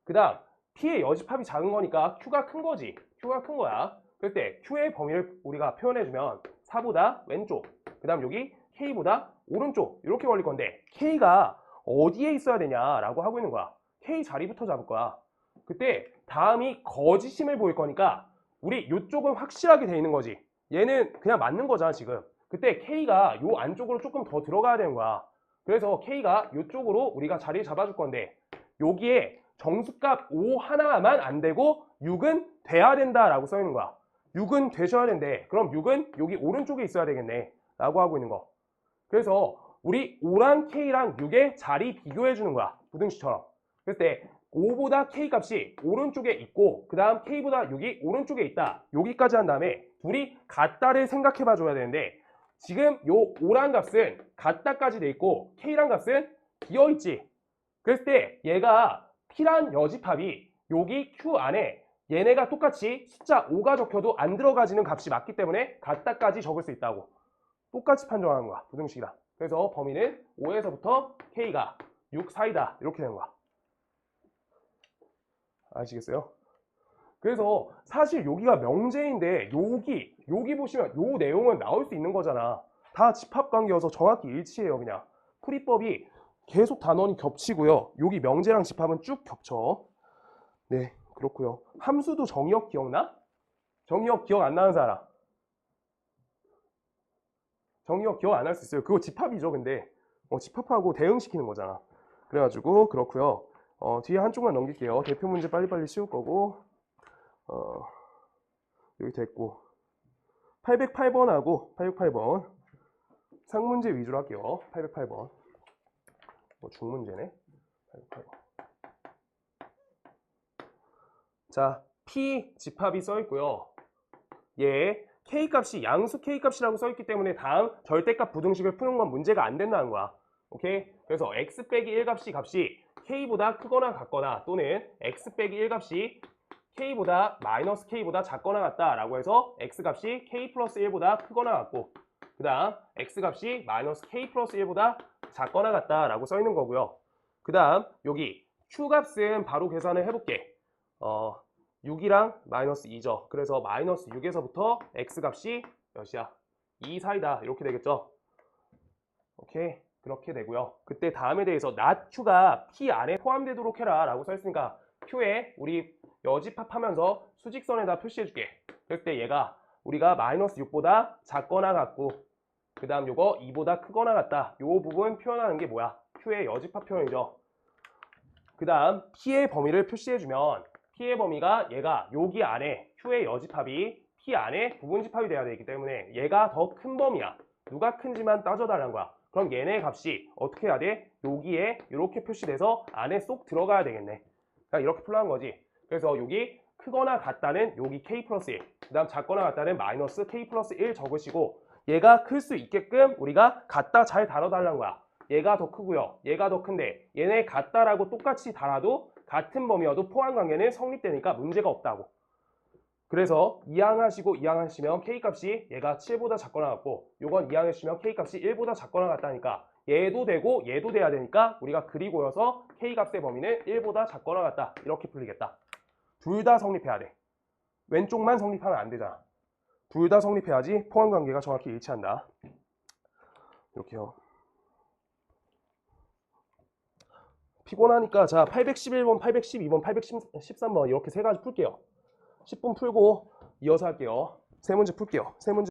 그 다음 P의 여집합이 작은 거니까 Q가 큰 거지. Q가 큰 거야. 그럴 때 Q의 범위를 우리가 표현해주면 4보다 왼쪽, 그 다음 여기 K보다 오른쪽 이렇게 걸릴 건데 K가 어디에 있어야 되냐라고 하고 있는 거야. K 자리부터 잡을 거야. 그때 다음이 거짓임을 보일 거니까 우리 이쪽은 확실하게 돼 있는 거지. 얘는 그냥 맞는 거잖아 지금. 그때 K가 요 안쪽으로 조금 더 들어가야 되는 거야. 그래서 K가 이쪽으로 우리가 자리를 잡아줄 건데 여기에 정수값 5 하나만 안 되고 6은 돼야 된다라고 써 있는 거야. 6은 되셔야 된대. 그럼 6은 여기 오른쪽에 있어야 되겠네 라고 하고 있는 거. 그래서 우리 5랑 K랑 6의 자리 비교해 주는 거야. 부등식처럼. 그럴 때 5보다 K 값이 오른쪽에 있고 그 다음 K보다 6이 오른쪽에 있다. 여기까지 한 다음에 둘이 같다를 생각해 봐 줘야 되는데 지금 요 5란 값은 같다까지 돼 있고 K란 값은 비어 있지. 그랬을 때 얘가 P란 여집합이 여기 Q 안에 얘네가 똑같이 숫자 5가 적혀도 안 들어가지는 값이 맞기 때문에 같다까지 적을 수 있다고. 똑같이 판정하는 거야. 부등식이다. 그래서 범위는 5에서부터 K가 6 사이다. 이렇게 되는 거야. 아시겠어요? 그래서 사실 여기가 명제인데 여기 보시면 요 내용은 나올 수 있는 거잖아. 다 집합관계여서 정확히 일치해요. 그냥 풀이법이 계속 단원이 겹치고요. 여기 명제랑 집합은 쭉 겹쳐. 네, 그렇고요. 함수도 정의역 기억나? 정의역 기억 안 나는 사람? 정의역 기억 안 할 수 있어요. 그거 집합이죠. 근데 집합하고 대응시키는 거잖아. 그래가지고 그렇고요. 뒤에 한쪽만 넘길게요. 대표 문제 빨리빨리 씌울 거고 여기 됐고 808번하고 808번 상문제 위주로 할게요. 808번 중문제네. 808번. 자, P 집합이 써있고요. 얘 K값이 양수 K값이라고 써있기 때문에 다음 절대값 부등식을 푸는 건 문제가 안 된다는 거야. 오케이? 그래서 X 빼기 1 값이 K보다 크거나 같거나 또는 X 빼기 1 값이 K보다 마이너스 K보다 작거나 같다 라고 해서 X 값이 K 플러스 1보다 크거나 같고 그 다음 X 값이 마이너스 K 플러스 1보다 작거나 같다 라고 써 있는 거고요. 그 다음 여기 Q 값은 바로 계산을 해볼게. 6이랑 마이너스 2죠. 그래서 마이너스 6에서부터 X 값이 몇이야? 2 사이다. 이렇게 되겠죠. 오케이. 그렇게 되고요. 그때 다음에 대해서 not q가 p 안에 포함되도록 해라 라고 써있으니까 q에 우리 여집합하면서 수직선에다 표시해줄게. 그럴 때 얘가 우리가 마이너스 6보다 작거나 같고 그 다음 요거 2보다 크거나 같다. 요 부분 표현하는 게 뭐야? q의 여집합 표현이죠. 그 다음 p의 범위를 표시해주면 p의 범위가 얘가 여기 안에 q의 여집합이 p 안에 부분집합이 돼야 되기 때문에 얘가 더 큰 범위야. 누가 큰지만 따져달라는 거야. 그럼 얘네 값이 어떻게 해야 돼? 여기에 이렇게 표시돼서 안에 쏙 들어가야 되겠네. 그러니까 이렇게 풀어간 거지. 그래서 여기 크거나 같다는 여기 k 플러스 1, 그 다음 작거나 같다는 마이너스 k 플러스 1 적으시고 얘가 클 수 있게끔 우리가 같다 잘 다뤄달라는 거야. 얘가 더 크고요. 얘가 더 큰데 얘네 같다라고 똑같이 달아도 같은 범위여도 포함 관계는 성립되니까 문제가 없다고. 그래서 이항하시고 이항하시면 k값이 얘가 7보다 작거나 같고 요건 이항해주시면 k값이 1보다 작거나 같다니까 얘도 되고 얘도 돼야 되니까 우리가 그리고여서 k값의 범위는 1보다 작거나 같다 이렇게 풀리겠다. 둘 다 성립해야 돼. 왼쪽만 성립하면 안 되잖아. 둘 다 성립해야지 포함 관계가 정확히 일치한다. 이렇게요. 피곤하니까 자 811번, 812번, 813번 이렇게 세 가지 풀게요. 10분 풀고 이어서 할게요. 세 문제 풀게요. 세 문제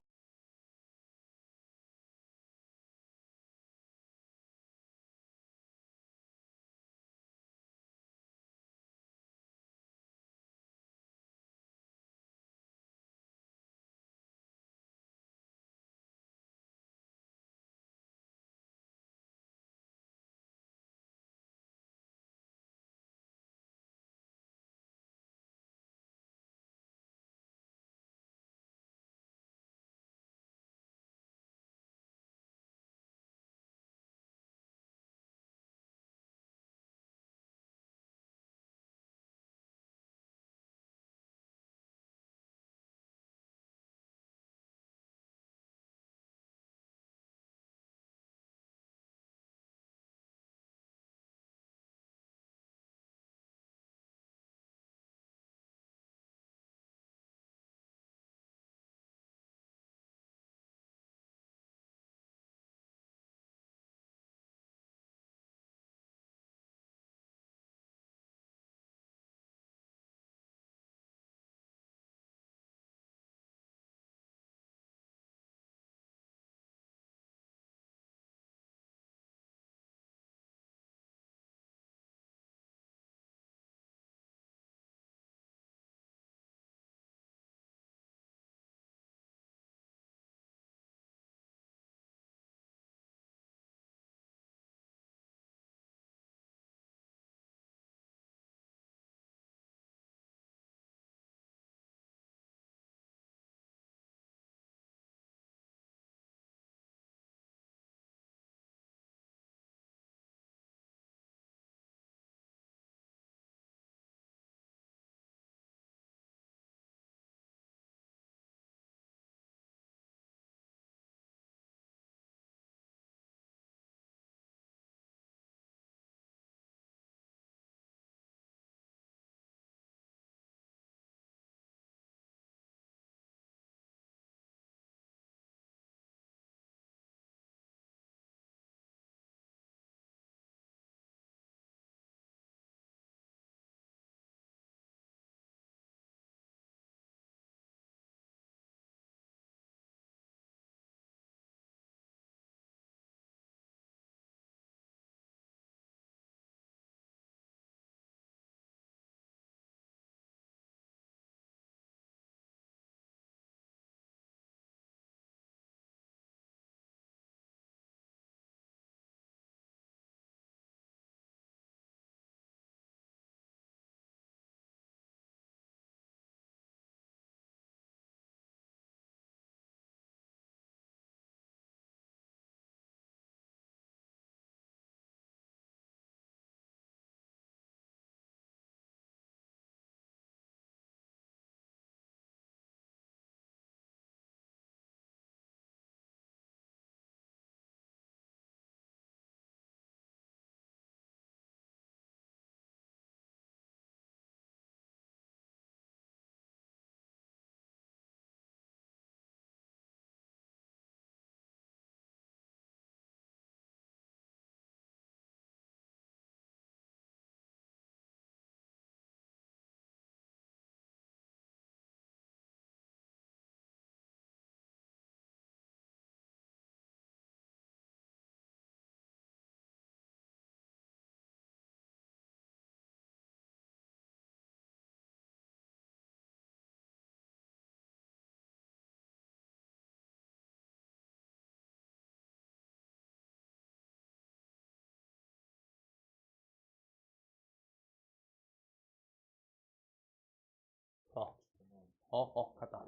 갔다.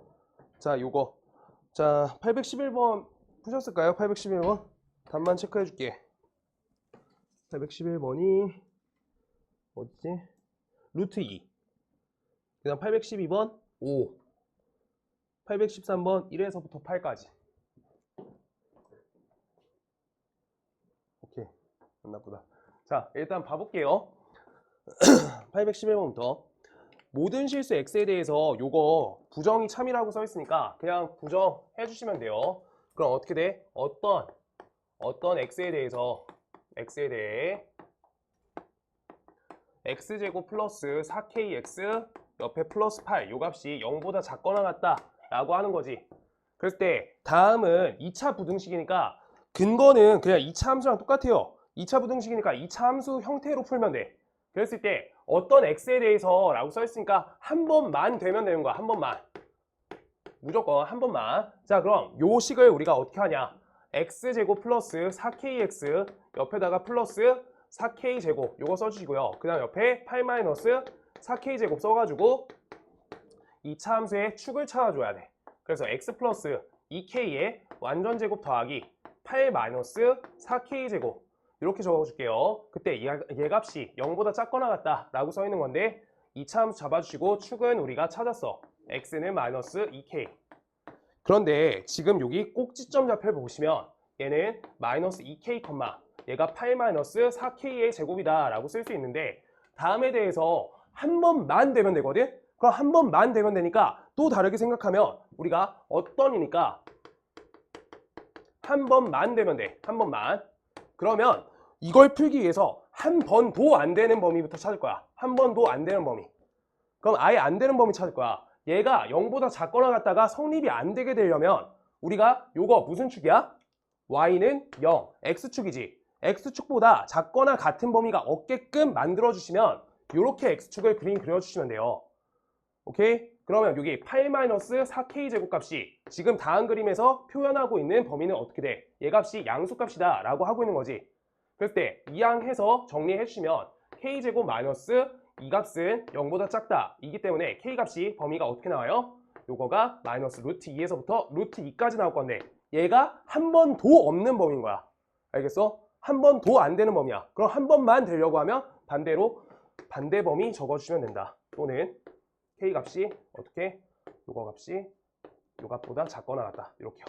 자, 요거. 자, 811번 푸셨을까요? 811번. 답만 체크해 줄게. 811번이 어디지? 루트 2. 그다음 812번 5. 813번 1에서부터 8까지. 오케이. 안 나쁘다. 자, 일단 봐볼게요. 811번부터. 모든 실수 x에 대해서 요거 부정이 참이라고 써 있으니까 그냥 부정해 주시면 돼요. 그럼 어떻게 돼? 어떤 x에 대해 x제곱 플러스 4kx 옆에 플러스 8 요 값이 0보다 작거나 같다 라고 하는 거지. 그랬을 때 다음은 2차 부등식이니까 근거는 그냥 2차 함수랑 똑같아요. 2차 부등식이니까 2차 함수 형태로 풀면 돼. 그랬을 때 어떤 x에 대해서 라고 써 있으니까 한 번만 되면 되는 거야. 한 번만. 무조건 한 번만. 자, 그럼 요 식을 우리가 어떻게 하냐. x제곱 플러스 4kx 옆에다가 플러스 4k제곱 요거 써주시고요. 그 다음 옆에 8 마이너스 4k제곱 써가지고 2차 함수의 축을 찾아줘야 돼. 그래서 x 플러스 2k의 완전제곱 더하기 8 마이너스 4k제곱 이렇게 적어줄게요. 그때 얘 값이 0보다 작거나 같다 라고 써 있는 건데 2차 함수 잡아주시고 축은 우리가 찾았어. x는 마이너스 2k. 그런데 지금 여기 꼭지점 좌표를 보시면 얘는 마이너스 2k, 얘가 8 마이너스 4k의 제곱이다 라고 쓸 수 있는데 다음에 대해서 한 번만 되면 되거든? 그럼 한 번만 되면 되니까 또 다르게 생각하면 우리가 어떤이니까 한 번만 되면 돼. 한 번만. 그러면 이걸 풀기 위해서 한 번도 안 되는 범위부터 찾을 거야. 한 번도 안 되는 범위. 그럼 아예 안 되는 범위 찾을 거야. 얘가 0보다 작거나 같다가 성립이 안 되게 되려면 우리가 요거 무슨 축이야? y는 0, x축이지. x축보다 작거나 같은 범위가 없게끔 만들어주시면 이렇게 x축을 그려주시면 돼요. 오케이? 그러면 여기 8-4k 제곱값이 지금 다음 그림에서 표현하고 있는 범위는 어떻게 돼? 얘 값이 양수값이다 라고 하고 있는 거지. 그럴 때 이항해서 정리해 주시면 k제곱 마이너스 이 값은 0보다 작다 이기 때문에 k값이 범위가 어떻게 나와요? 요거가 마이너스 루트 2에서부터 루트 2까지 나올 건데 얘가 한 번도 없는 범위인 거야. 알겠어? 한 번도 안 되는 범위야. 그럼 한 번만 되려고 하면 반대로 반대 범위 적어주시면 된다. 또는 k값이 어떻게? 요거 값이 요 값보다 작거나 같다. 이렇게요.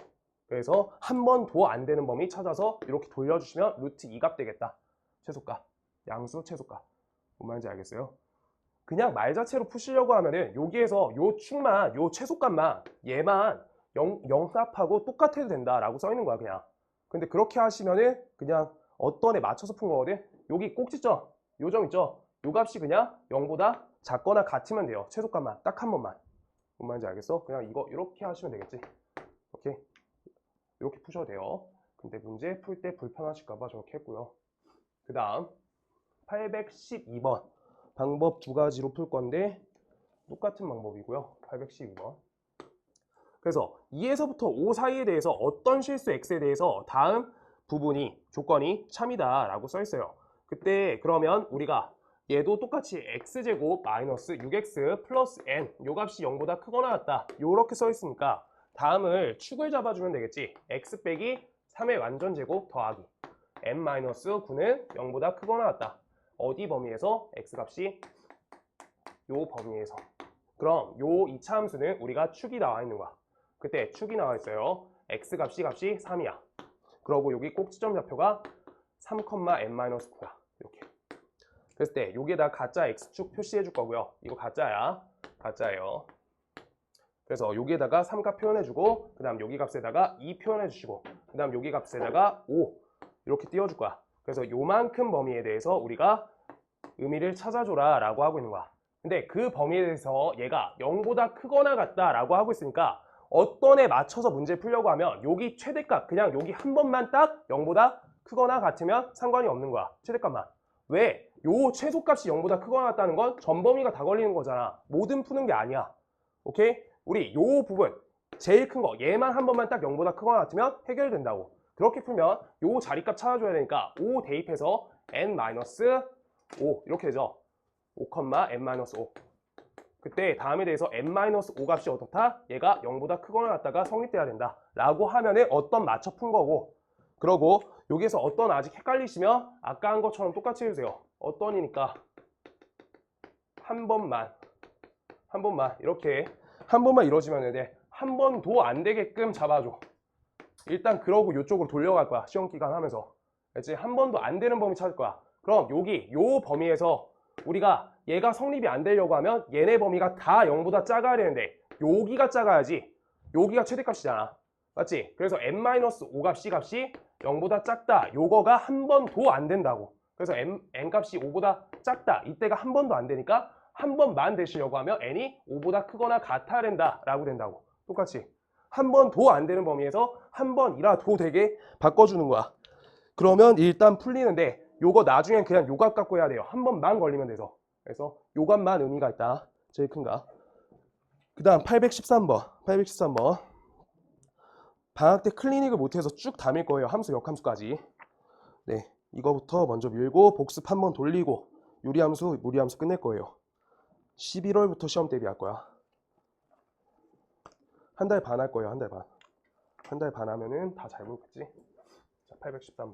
그래서 한 번도 안 되는 범위 찾아서 이렇게 돌려주시면 루트 2값 되겠다. 최소값. 양수 최소값. 뭔 말인지 알겠어요? 그냥 말 자체로 푸시려고 하면은 여기에서 요 축만, 요 최소값만 얘만 영합하고 똑같아도 된다라고 써 있는 거야, 그냥. 근데 그렇게 하시면은 그냥 어떤 애 맞춰서 푼 거거든? 여기 꼭지점, 요 점 있죠? 요 값이 그냥 0보다 작거나 같으면 돼요. 최소값만, 딱 한 번만. 뭔 말인지 알겠어? 그냥 이거 이렇게 하시면 되겠지? 오케이? 이렇게 푸셔도 돼요. 근데 문제 풀 때 불편하실까봐 저렇게 했고요. 그 다음 812번 방법 두 가지로 풀 건데 똑같은 방법이고요. 812번. 그래서 2에서부터 5 사이에 대해서 어떤 실수 x에 대해서 다음 부분이 조건이 참이다 라고 써 있어요. 그때 그러면 우리가 얘도 똑같이 x제곱 마이너스 6x 플러스 n 요 값이 0보다 크거나 같다 요렇게 써 있으니까 다음을 축을 잡아주면 되겠지. x 빼기 3의 완전제곱 더하기 n-9는 0보다 크거나 같다. 어디 범위에서? x값이 요 범위에서. 그럼 요 2차 함수는 우리가 축이 나와 있는 거야. 그때 축이 나와 있어요. x값이 3이야. 그러고 여기 꼭지점 좌표가 3,n-9야. 이렇게. 그랬을 때 여기에다 가짜 x축 표시해 줄 거고요. 이거 가짜야. 가짜예요. 그래서 여기에다가 3값 표현해주고 그 다음 여기 값에다가 2 표현해주시고 그 다음 여기 값에다가 5 이렇게 띄워줄 거야. 그래서 요만큼 범위에 대해서 우리가 의미를 찾아줘라 라고 하고 있는 거야. 근데 그 범위에 대해서 얘가 0보다 크거나 같다 라고 하고 있으니까 어떤 애 맞춰서 문제 풀려고 하면 여기 최대값 그냥 여기 한 번만 딱 0보다 크거나 같으면 상관이 없는 거야. 최대값만. 왜? 요 최소값이 0보다 크거나 같다는 건 전범위가 다 걸리는 거잖아. 뭐든 푸는 게 아니야. 오케이? 우리 요 부분 제일 큰 거 얘만 한 번만 딱 0보다 크거나 같으면 해결된다고. 그렇게 풀면 요 자리값 찾아줘야 되니까 5 대입해서 n-5 이렇게 되죠. 5, n-5. 그때 다음에 대해서 n-5 값이 어떻다? 얘가 0보다 크거나 같다가 성립돼야 된다 라고 하면은 어떤 맞춰 푼 거고, 그러고 여기에서 어떤 아직 헷갈리시면 아까 한 것처럼 똑같이 해주세요. 어떤이니까 한 번만 이렇게 한 번만 이루어지면 되는데 한 번도 안 되게끔 잡아줘. 일단 그러고 이쪽으로 돌려갈 거야. 시험 기간 하면서. 그렇지? 한 번도 안 되는 범위 찾을 거야. 그럼 여기 요 범위에서 우리가 얘가 성립이 안 되려고 하면 얘네 범위가 다 0보다 작아야 되는데 여기가 작아야지. 여기가 최대값이잖아. 맞지? 그래서 n-5 값 C값이 0보다 작다. 요거가 한 번도 안 된다고. 그래서 n값이 5보다 작다. 이때가 한 번도 안 되니까 한 번만 되시려고 하면 n이 5보다 크거나 같아야 된다 라고 된다고. 똑같이 한 번도 안 되는 범위에서 한 번이라도 되게 바꿔주는 거야. 그러면 일단 풀리는데 요거 나중엔 그냥 요값 갖고 해야 돼요. 한 번만 걸리면 돼서. 그래서 요값만 의미가 있다. 제일 큰 거. 그 다음 813번. 방학 때 클리닉을 못해서 쭉 담을 거예요. 함수, 역함수까지. 네, 이거부터 먼저 밀고 복습 한번 돌리고 유리함수, 무리함수 끝낼 거예요. 11월부터 시험 대비할 거야. 한 달 반 할 거예요. 한 달 반. 한 달 반 하면은 다 잘 보겠지. 자, 813번.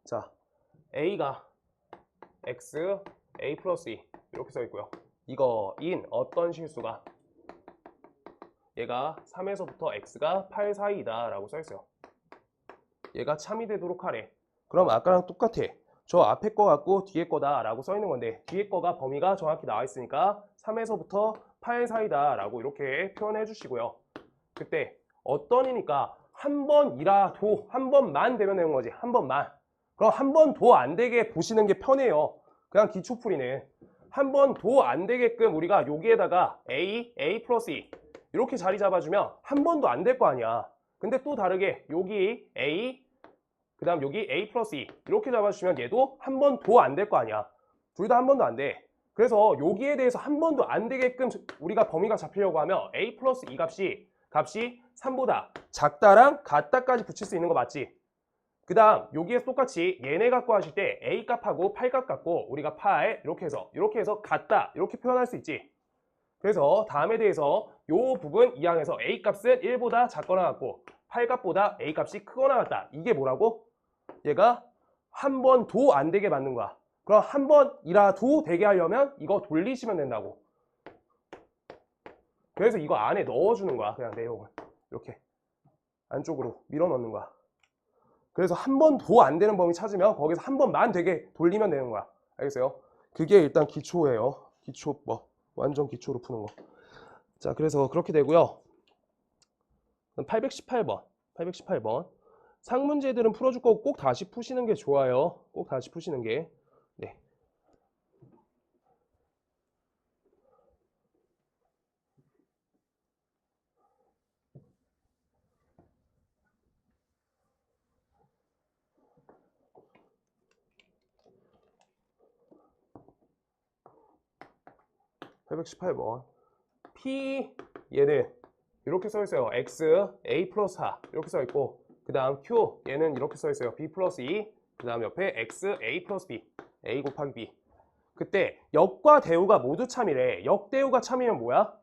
자, A가 X, A 플러스 2 이렇게 써 있고요. 이거 인 어떤 실수가 얘가 3에서부터 X가 8 사이이다 라고 써 있어요. 얘가 참이 되도록 하래. 그럼 아까랑 똑같아. 저 앞에 거 같고 뒤에 거다 라고 써 있는 건데 뒤에 거가 범위가 정확히 나와 있으니까 3에서부터 8 사이다 라고 이렇게 표현해 주시고요. 그때 어떤이니까 한 번이라도 한 번만 되면 되는 거지. 한 번만. 그럼 한 번도 안 되게 보시는 게 편해요. 그냥 기초풀이는 한 번도 안 되게끔 우리가 여기에다가 A 플러스 2 이렇게 자리 잡아주면 한 번도 안 될 거 아니야. 근데 또 다르게 여기 A 그 다음 여기 A 플러스 2 이렇게 잡아주시면 얘도 한 번도 안 될 거 아니야. 둘 다 한 번도 안 돼. 그래서 여기에 대해서 한 번도 안 되게끔 우리가 범위가 잡히려고 하면 A 플러스 2 값이 3보다 작다랑 같다까지 붙일 수 있는 거 맞지? 그 다음 여기에서 똑같이 얘네 갖고 하실 때 A 값하고 8 값 갖고 우리가 8 이렇게 해서 같다 이렇게 표현할 수 있지. 그래서 다음에 대해서 요 부분 이 항에서 A 값은 1보다 작거나 같고 8 값보다 A 값이 크거나 같다. 이게 뭐라고? 얘가 한 번도 안 되게 만든 거야. 그럼 한 번이라도 되게 하려면 이거 돌리시면 된다고. 그래서 이거 안에 넣어주는 거야. 그냥 내용을 이렇게 안쪽으로 밀어 넣는 거야. 그래서 한 번도 안 되는 범위 찾으면 거기서 한 번만 되게 돌리면 되는 거야. 알겠어요? 그게 일단 기초예요. 기초 완전 기초로 푸는 거. 자, 그래서 그렇게 되고요. 818번. 상문제들은 풀어줄 거고 꼭 다시 푸시는 게 좋아요. 꼭 다시 푸시는 게. 네. (818번) P 얘는 이렇게 써 있어요. X, A 플러스 4 이렇게 써 있고 그 다음 Q 얘는 이렇게 써 있어요. B 플러스 2 그 다음 옆에 X, A 플러스 B A 곱하기 B. 그때 역과 대우가 모두 참이래. 역대우가 참이면 뭐야?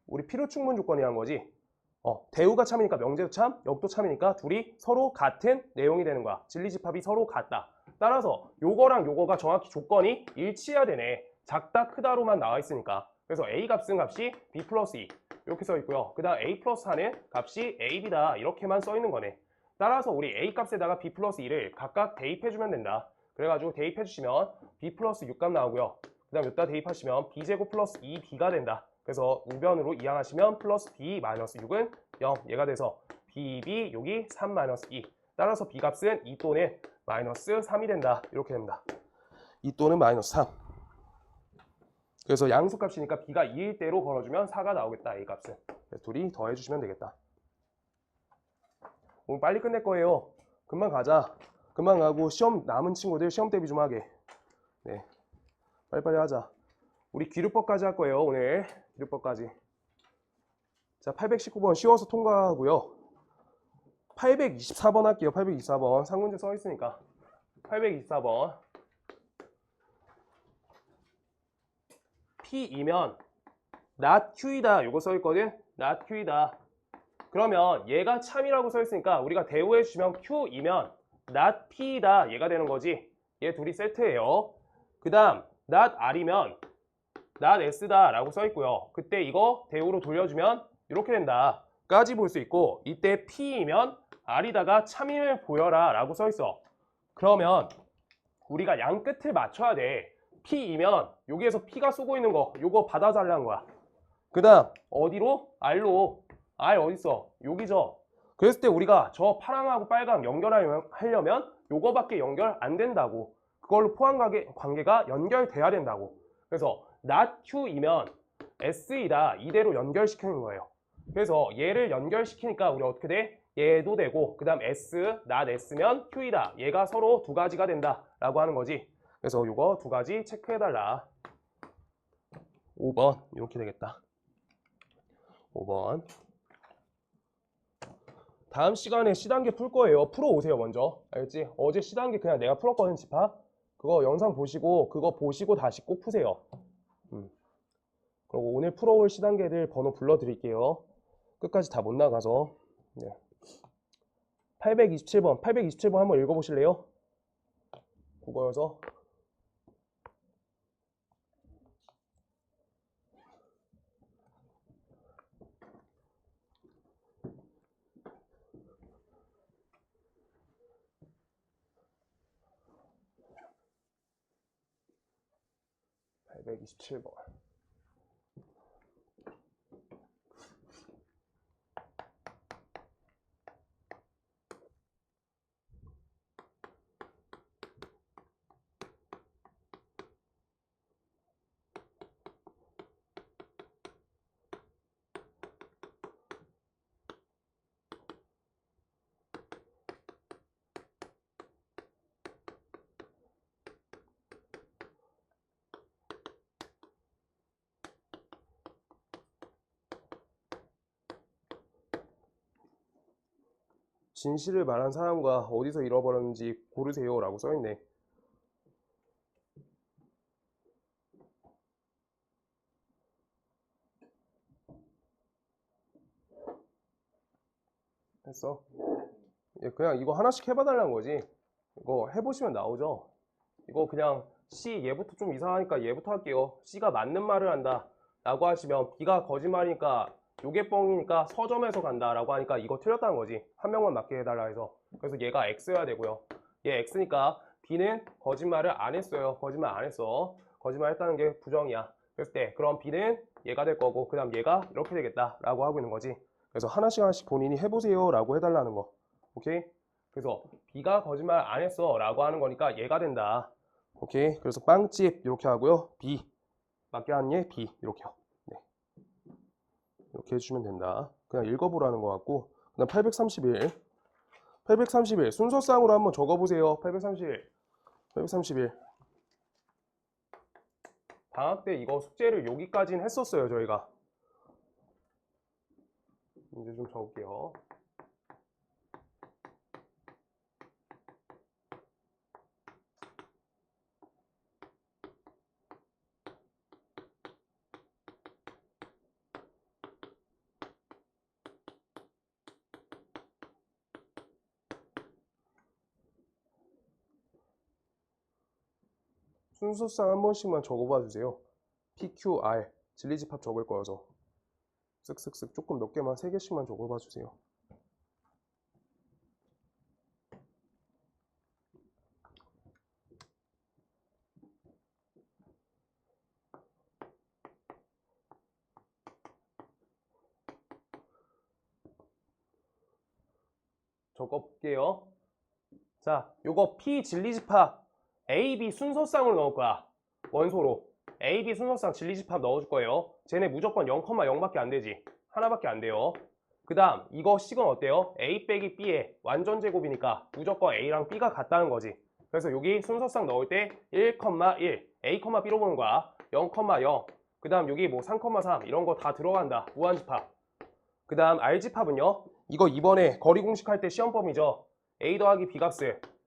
우리 필요 충분 조건이란 거지. 대우가 참이니까 명제도 참, 역도 참이니까 둘이 서로 같은 내용이 되는 거야. 진리집합이 서로 같다. 따라서 요거랑 요거가 정확히 조건이 일치해야 되네. 작다 크다로만 나와 있으니까. 그래서 A 값은 값이 B 플러스 2 이렇게 써 있고요. 그 다음 A 플러스 4는 값이 AB다 이렇게만 써 있는 거네. 따라서 우리 A 값에다가 B 플러스 2를 각각 대입해주면 된다. 그래가지고 대입해주시면 B 플러스 6값 나오고요. 그 다음 여기다 대입하시면 B제곱 플러스 2B가 된다. 그래서 우변으로 이항하시면 플러스 B 마이너스 6은 0 얘가 돼서 BB 여기 3 마이너스 2 따라서 B 값은 2 또는 마이너스 3이 된다. 이렇게 됩니다. 2 또는 마이너스 3. 그래서 양수값이니까 B가 2일 대로 걸어주면 4가 나오겠다. A 값은. 그래서 둘이 더해주시면 되겠다. 오늘 빨리 끝낼 거예요. 금방 가자. 금방 가고 시험 남은 친구들 시험 대비 좀 하게. 네, 빨리빨리 하자. 우리 기류법까지 할 거예요. 오늘 기류법까지. 자, 819번 쉬워서 통과하고요. 824번 할게요. 824번. 상문제 써 있으니까. 824번. P이면 not Q이다. 요거 써 있거든. not Q이다. 그러면 얘가 참이라고 써 있으니까 우리가 대우해 주면 Q이면 not P이다. 얘가 되는 거지. 얘 둘이 세트예요. 그 다음 not R이면 not S다 라고 써 있고요. 그때 이거 대우로 돌려주면 이렇게 된다 까지 볼 수 있고, 이때 P이면 R이다가 참임을 보여라 라고 써 있어. 그러면 우리가 양 끝을 맞춰야 돼. P이면 여기에서 P가 쓰고 있는 거 요거 받아달라는 거야. 그 다음 어디로? R로. R 어딨어? 여기죠. 그랬을 때 우리가 저 파랑하고 빨강 연결하려면 요거밖에 연결 안 된다고. 그걸로 포함 관계가 연결돼야 된다고. 그래서 not Q이면 S이다. 이대로 연결시키는 거예요. 그래서 얘를 연결시키니까 우리 어떻게 돼? 얘도 되고, 그 다음 S, not S면 Q이다. 얘가 서로 두 가지가 된다 라고 하는 거지. 그래서 요거 두 가지 체크해달라. 5번 이렇게 되겠다. 5번. 다음 시간에 C단계 풀 거예요. 풀어오세요 먼저. 알겠지? 어제 C단계 그냥 내가 풀었거든 집합. 그거 영상 보시고 그거 보시고 다시 꼭 푸세요. 그리고 오늘 풀어올 C단계들 번호 불러드릴게요. 끝까지 다 못 나가서. 네. 827번. 827번 한번 읽어보실래요? 국어여서. (827번) 진실을 말한 사람과 어디서 잃어버렸는지 고르세요 라고 써있네. 했어? 그냥 이거 하나씩 해봐달라는 거지. 이거 해보시면 나오죠. 이거 그냥 C 얘부터 좀 이상하니까 얘부터 할게요. C가 맞는 말을 한다 라고 하시면 B가 거짓말이니까 요게 뻥이니까 서점에서 간다 라고 하니까 이거 틀렸다는 거지. 한 명만 맞게 해달라 해서. 그래서 얘가 X여야 되고요. 얘 X니까 B는 거짓말을 안 했어요. 거짓말 안 했어. 거짓말 했다는 게 부정이야. 그랬을 때 그럼 B는 얘가 될 거고, 그 다음 얘가 이렇게 되겠다 라고 하고 있는 거지. 그래서 하나씩 본인이 해보세요 라고 해달라는 거. 오케이? 그래서 B가 거짓말 안 했어 라고 하는 거니까 얘가 된다. 오케이? 그래서 빵집 이렇게 하고요. B 맞게 한 얘 B 이렇게요. 네. 이렇게 해주시면 된다. 그냥 읽어보라는 거 같고, 그 다음 831 순서상으로 한번 적어보세요. 831 방학 때 이거 숙제를 여기까지는 했었어요 저희가. 문제 좀 적을게요. 순서상 한 번씩만 적어봐 주세요. PQR 진리집합 적을 거여서 쓱쓱쓱 조금 몇 개만 3개씩만 적어봐 주세요. 적어볼게요. 자, 요거 P 진리집합 A, B 순서상으로 넣을 거야. 원소로 A, B 순서상 진리집합 넣어줄 거예요. 쟤네 무조건 0,0밖에 안 되지. 하나밖에 안 돼요. 그 다음 이거 식은 어때요? A 빼기 B의 완전 제곱이니까 무조건 A랑 B가 같다는 거지. 그래서 여기 순서상 넣을 때 1,1 A, B로 보는 거야. 0,0 그 다음 여기 뭐 3,3 이런 거 다 들어간다. 무한집합. 그 다음 R집합은요 이거 이번에 거리 공식할 때 시험범위죠. a 더하기 b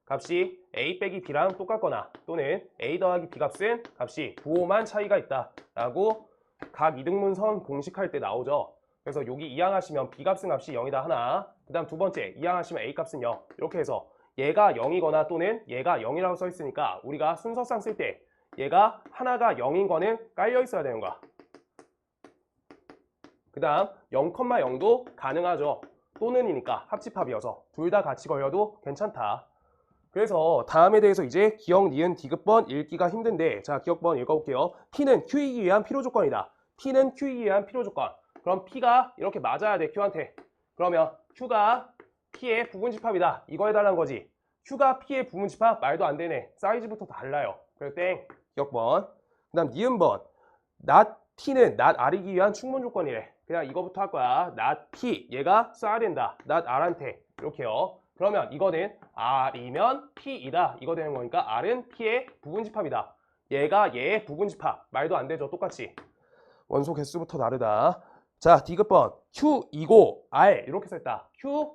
값이 a 빼기 b랑 똑같거나 또는 a 더하기 b 값이 부호만 차이가 있다 라고 각 이등분선 공식할 때 나오죠. 그래서 여기 이항하시면 b 값이 0이다 하나, 그 다음 두 번째 이항하시면 a 값은 0 이렇게 해서 얘가 0이거나 또는 얘가 0이라고 써 있으니까 우리가 순서상 쓸 때 얘가 하나가 0인 거는 깔려 있어야 되는 거야. 그 다음 0,0도 가능하죠. 또는이니까 합집합이어서 둘 다 같이 걸려도 괜찮다. 그래서 다음에 대해서 이제 기억, 니은, 디귿번 읽기가 힘든데, 자, 기억번 읽어볼게요. P는 Q이기 위한 필요조건이다. P는 Q이기 위한 필요조건. 그럼 P가 이렇게 맞아야 돼, Q한테. 그러면 Q가 P의 부분집합이다. 이거 해달라는 거지. Q가 P의 부분집합? 말도 안 되네. 사이즈부터 달라요. 그래서 땡. 기억번. 그 다음 니은번. not T는 not R이기 위한 충분조건이래. 그냥 이거부터 할 거야. not P. 얘가 써야 된다. not R한테. 이렇게요. 그러면 이거는 R이면 P이다. 이거 되는 거니까 R은 P의 부분집합이다. 얘가 얘의 부분집합. 말도 안 되죠. 똑같이. 원소 개수부터 다르다. 자, 디귿번. Q이고 R. 이렇게 써있다. Q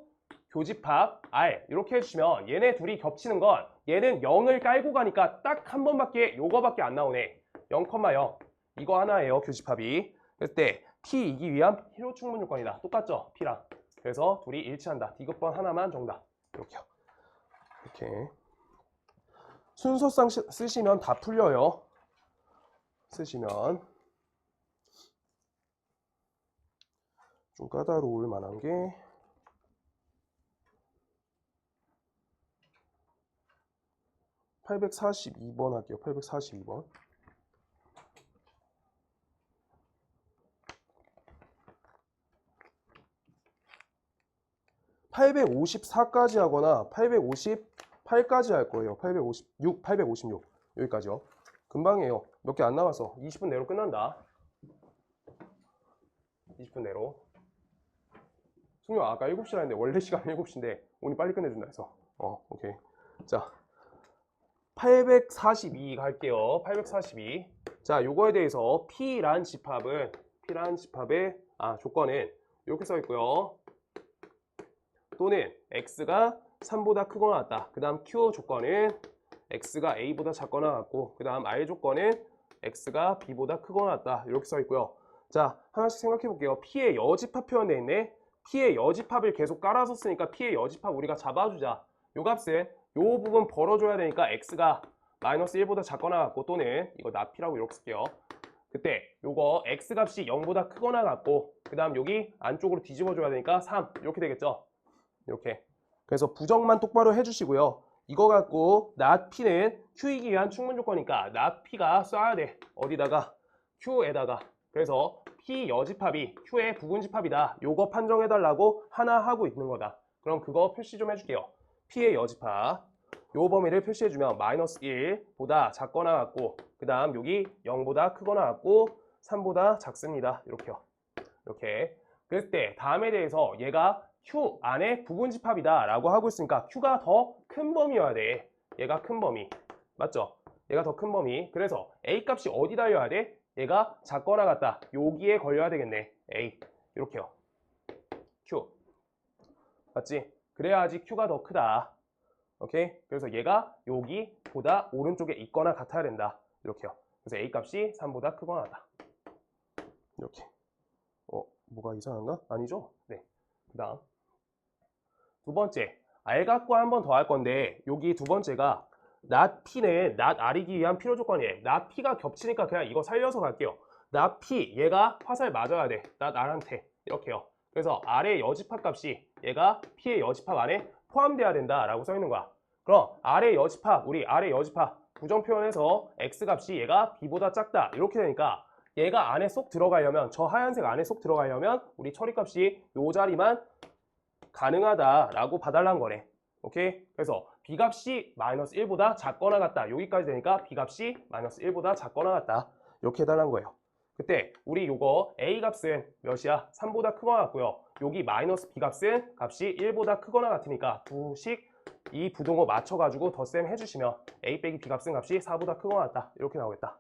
교집합 R. 이렇게 해주시면 얘네 둘이 겹치는 건 얘는 0을 깔고 가니까 딱 한 번밖에 요거밖에 안 나오네. 0,0. 이거 하나예요. 교집합이. 그럴 때 P이기 위한 필요 충분 요건이다. 똑같죠? P랑. 그래서 둘이 일치한다. 디귿번 하나만 정답. 이렇게요. 이렇게. 순서상 쓰시면 다 풀려요. 쓰시면. 좀 까다로울 만한 게 842번 할게요. 842번. (854까지) 하거나 858까지 할 거예요. 856, 856 여기까지요. 금방이에요. 몇 개 안 남았어. 20분 내로 끝난다. 20분 내로. 승용 아까 7시라 했는데 원래 시간 7시인데 오늘 빨리 끝내준다 해서 오케이. 자, 842 갈게요. 842. 자, 요거에 대해서 P란 집합의 조건은 이렇게 써 있고요. 또는 X가 3보다 크거나 같다. 그 다음 Q 조건은 X가 A보다 작거나 같고, 그 다음 R 조건은 X가 B보다 크거나 같다. 이렇게 써 있고요. 자, 하나씩 생각해 볼게요. P의 여집합 표현되어 있네. P의 여집합을 계속 깔아서 쓰니까 P의 여집합 우리가 잡아주자. 요 값은 요 부분 벌어줘야 되니까 X가 마이너스 1보다 작거나 같고, 또는 이거 나P라고 이렇게 쓸게요. 그때 요거 X 값이 0보다 크거나 같고, 그 다음 여기 안쪽으로 뒤집어 줘야 되니까 3 이렇게 되겠죠. 이렇게. 그래서 부정만 똑바로 해주시고요. 이거 갖고 not P는 Q이기 위한 충분 조건이니까 not P가 써야 돼. 어디다가? Q에다가. 그래서 P 여집합이 Q의 부분집합이다. 요거 판정해달라고 하나 하고 있는 거다. 그럼 그거 표시 좀 해줄게요. P의 여집합. 요 범위를 표시해주면 마이너스 1보다 작거나 같고, 그 다음 여기 0보다 크거나 같고 3보다 작습니다. 이렇게요. 이렇게. 그랬을 때 다음에 대해서 얘가 Q 안에 부분집합이다 라고 하고 있으니까 Q가 더 큰 범위여야 돼. 얘가 큰 범위. 맞죠? 얘가 더 큰 범위. 그래서 A 값이 어디 달려야 돼? 얘가 작거나 같다. 여기에 걸려야 되겠네. A. 이렇게요. Q. 맞지? 그래야지 Q가 더 크다. 오케이? 그래서 얘가 여기보다 오른쪽에 있거나 같아야 된다. 이렇게요. 그래서 A 값이 3보다 크거나 하다. 이렇게. 뭐가 이상한가? 아니죠? 네. 그 다음. 두 번째. R 갖고 한 번 더 할 건데, 여기 두 번째가 not P는 not R이기 위한 필요 조건이에요. not P가 겹치니까 그냥 이거 살려서 갈게요. not P. 얘가 화살 맞아야 돼. not R한테. 이렇게요. 그래서 R의 여집합 값이 얘가 P의 여집합 안에 포함돼야 된다라고 써 있는 거야. 그럼 R의 여집합, 우리 R의 여집합 부정 표현해서 X 값이 얘가 B보다 작다. 이렇게 되니까 얘가 안에 쏙 들어가려면, 저 하얀색 안에 쏙 들어가려면 우리 처리 값이 요 자리만 가능하다라고 봐달라는 거네. 오케이? 그래서 B 값이 마이너스 1보다 작거나 같다. 여기까지 되니까 B 값이 마이너스 1보다 작거나 같다. 이렇게 해달라는 거예요. 그때 우리 요거 A 값은 몇이야? 3보다 크거나 같고요. 여기 마이너스 B 값은 값이 1보다 크거나 같으니까 두식 이 부동호 맞춰가지고 덧셈 해주시면 A 빼기 B 값은 값이 4보다 크거나 같다. 이렇게 나오겠다.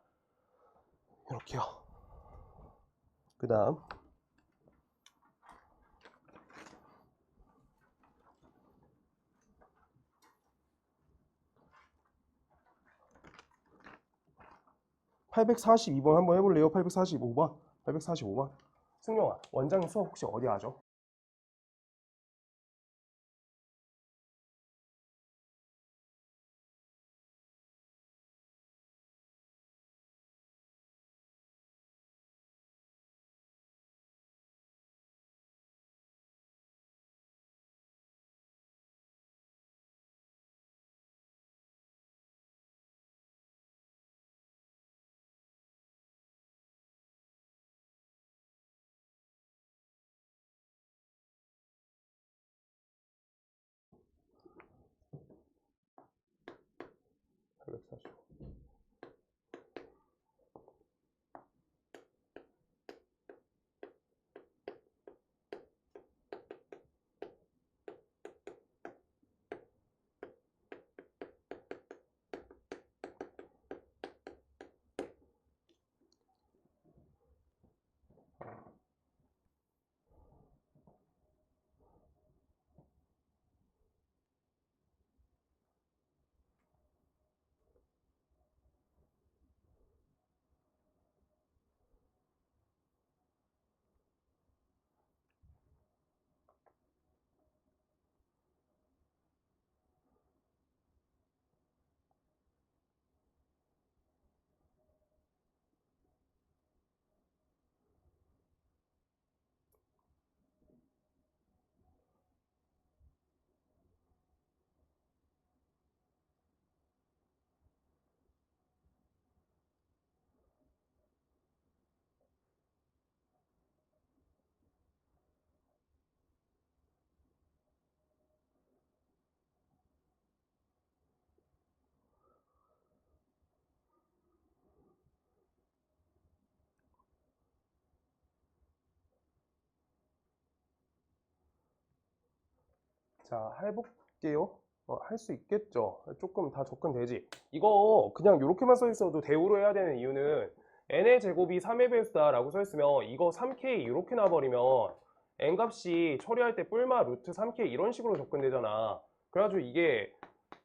이렇게요. 그 다음 842번 한번 해볼래요? 845번. 845번. 승용아, 원장님 수업 혹시 어디 하죠? 자, 해볼게요. 할 수 있겠죠? 조금 다 접근되지? 이거 그냥 이렇게만 써 있어도 대우로 해야 되는 이유는 n의 제곱이 3의 배수다라고 써 있으면 이거 3k 이렇게 나와버리면 n 값이 처리할 때 뿔마 루트 3k 이런 식으로 접근되잖아. 그래가지고 이게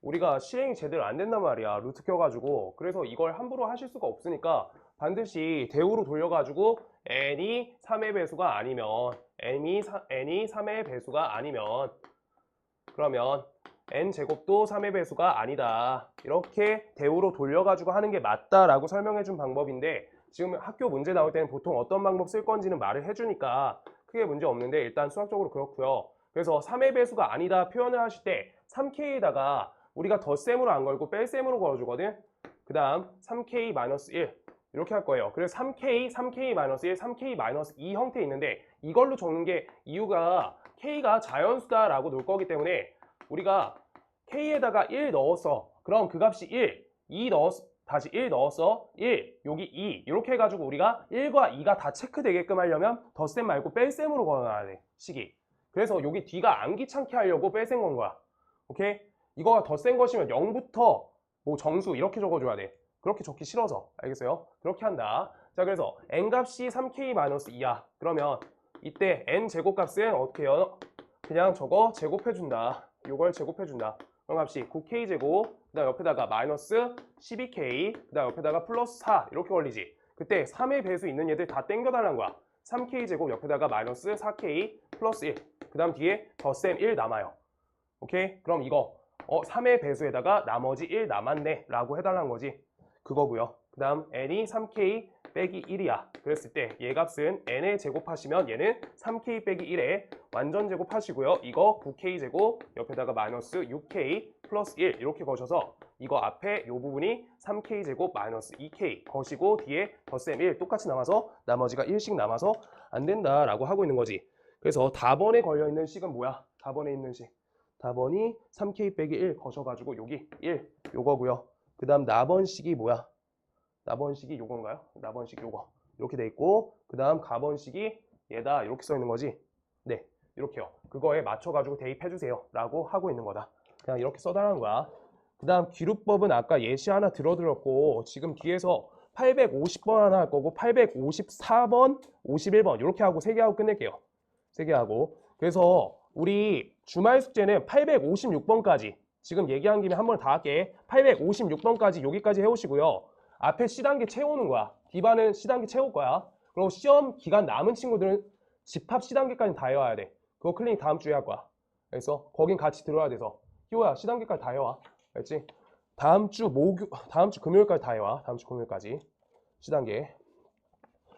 우리가 실행이 제대로 안 된단 말이야. 루트 껴가지고. 그래서 이걸 함부로 하실 수가 없으니까 반드시 대우로 돌려가지고 n이 3의 배수가 아니면 n이 3의 배수가 아니면 그러면 n제곱도 3의 배수가 아니다. 이렇게 대우로 돌려가지고 하는 게 맞다라고 설명해 준 방법인데 지금 학교 문제 나올 때는 보통 어떤 방법 쓸 건지는 말을 해주니까 크게 문제 없는데 일단 수학적으로 그렇고요. 그래서 3의 배수가 아니다 표현을 하실 때 3k에다가 우리가 덧셈으로 안 걸고 뺄셈으로 걸어주거든. 그 다음 3k-1 이렇게 할 거예요. 그래서 3k, 3k-1, 3k-2 형태에 있는데 이걸로 적는 게 이유가 k가 자연수다라고 놓을 거기 때문에 우리가 k에다가 1 넣었어. 그럼 그 값이 1, 2 넣었어. 다시 1 넣었어. 1, 여기 2 이렇게 해가지고 우리가 1과 2가 다 체크되게끔 하려면 덧셈 말고 뺄셈으로 걸어놔야 돼. 식이. 그래서 여기 뒤가 안 귀찮게 하려고 뺄셈 건 거야. 오케이? 이거가 덧셈 것이면 0부터 뭐 정수 이렇게 적어줘야 돼. 그렇게 적기 싫어서. 알겠어요? 그렇게 한다. 자, 그래서 n값이 3k-2야. 그러면 이때 n제곱값은 어떻게 해요? 그냥 저거 제곱해준다. 이걸 제곱해준다. 그럼 값이 9k제곱, 그 다음 옆에다가 마이너스 12k, 그 다음 옆에다가 플러스 4 이렇게 걸리지. 그때 3의 배수 있는 얘들 다 땡겨달라는 거야. 3k제곱 옆에다가 마이너스 4k 플러스 1. 그 다음 뒤에 덧셈 1 남아요. 오케이? 그럼 이거 3의 배수에다가 나머지 1 남았네 라고 해달라는 거지. 그거고요. 그 다음 n이 3k 빼기 1이야. 그랬을 때 얘 값은 n에 제곱하시면 얘는 3k 빼기 1에 완전 제곱하시고요. 이거 9k 제곱 옆에다가 마이너스 6k 플러스 1 이렇게 거셔서 이거 앞에 이 부분이 3k 제곱 마이너스 2k 거시고 뒤에 덧셈 1 똑같이 남아서 나머지가 1씩 남아서 안 된다라고 하고 있는 거지. 그래서 답번에 걸려있는 식은 뭐야? 답번에 있는 식. 답번이 3k 빼기 1 거셔가지고 여기 1 요거고요. 그 다음 나번식이 뭐야? 나번식이 요건가요? 나번식 요거 이렇게 돼 있고 그 다음 가번식이 얘다 이렇게 써 있는 거지. 네, 이렇게요. 그거에 맞춰가지고 대입해 주세요 라고 하고 있는 거다. 그냥 이렇게 써달라는 거야. 그 다음 기루법은 아까 예시 하나 들어드렸고 지금 뒤에서 850번 하나 할 거고 854번, 51번 이렇게 하고 3개 하고 끝낼게요. 3개 하고. 그래서 우리 주말 숙제는 856번까지 지금 얘기한 김에 한 번 다 할게. 856번까지 여기까지 해오시고요. 앞에 C단계 채우는 거야. D반은 C단계 채울 거야. 그리고 시험 기간 남은 친구들은 집합 C단계까지 다 해와야 돼. 그거 클리닉 다음 주에 할 거야. 그래서 거긴 같이 들어야 돼서 희호야 C단계까지 다 해와. 알지? 다음 주 금요일까지 다 해와. 다음 주 금요일까지 C단계.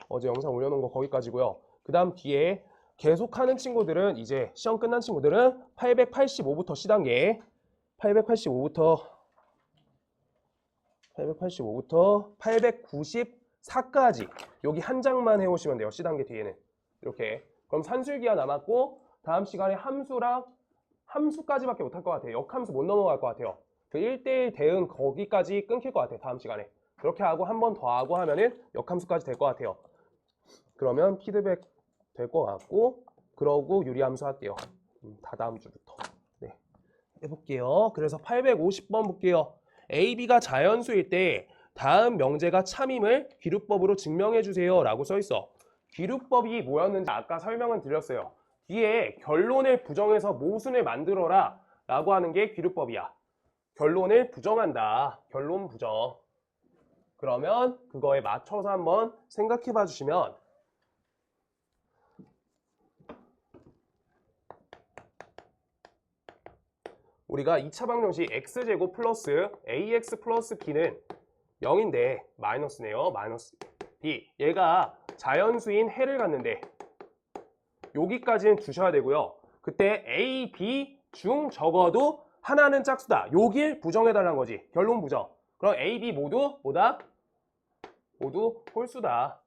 어제 영상 올려놓은 거 거기까지고요. 그 다음 뒤에 계속하는 친구들은 이제 시험 끝난 친구들은 885부터 C단계 885부터 894까지 여기 한 장만 해오시면 돼요. C단계 뒤에는 이렇게. 그럼 산술기가 남았고 다음 시간에 함수까지밖에 못할 것 같아요. 역함수 못 넘어갈 것 같아요. 그 1대1 대응 거기까지 끊길 것 같아요. 다음 시간에. 그렇게 하고 한 번 더 하고 하면은 역함수까지 될 것 같아요. 그러면 피드백 될 것 같고 그러고 유리함수 할게요. 다 다음 주부터. 네. 해볼게요. 그래서 850번 볼게요. A, B가 자연수일 때 다음 명제가 참임을 귀류법으로 증명해 주세요 라고 써있어. 귀류법이 뭐였는지 아까 설명은 드렸어요. 뒤에 결론을 부정해서 모순을 만들어라 라고 하는 게 귀류법이야. 결론을 부정한다. 결론 부정. 그러면 그거에 맞춰서 한번 생각해 봐 주시면 우리가 2차 방정식 x제곱 플러스 ax 플러스 b는 0인데 마이너스네요. 마이너스 b. 얘가 자연수인 해를 갖는데 여기까지는 두셔야 되고요. 그때 a, b 중 적어도 하나는 짝수다. 여길 부정해달라는 거지. 결론 부정. 그럼 a, b 모두 뭐다? 모두 홀수다.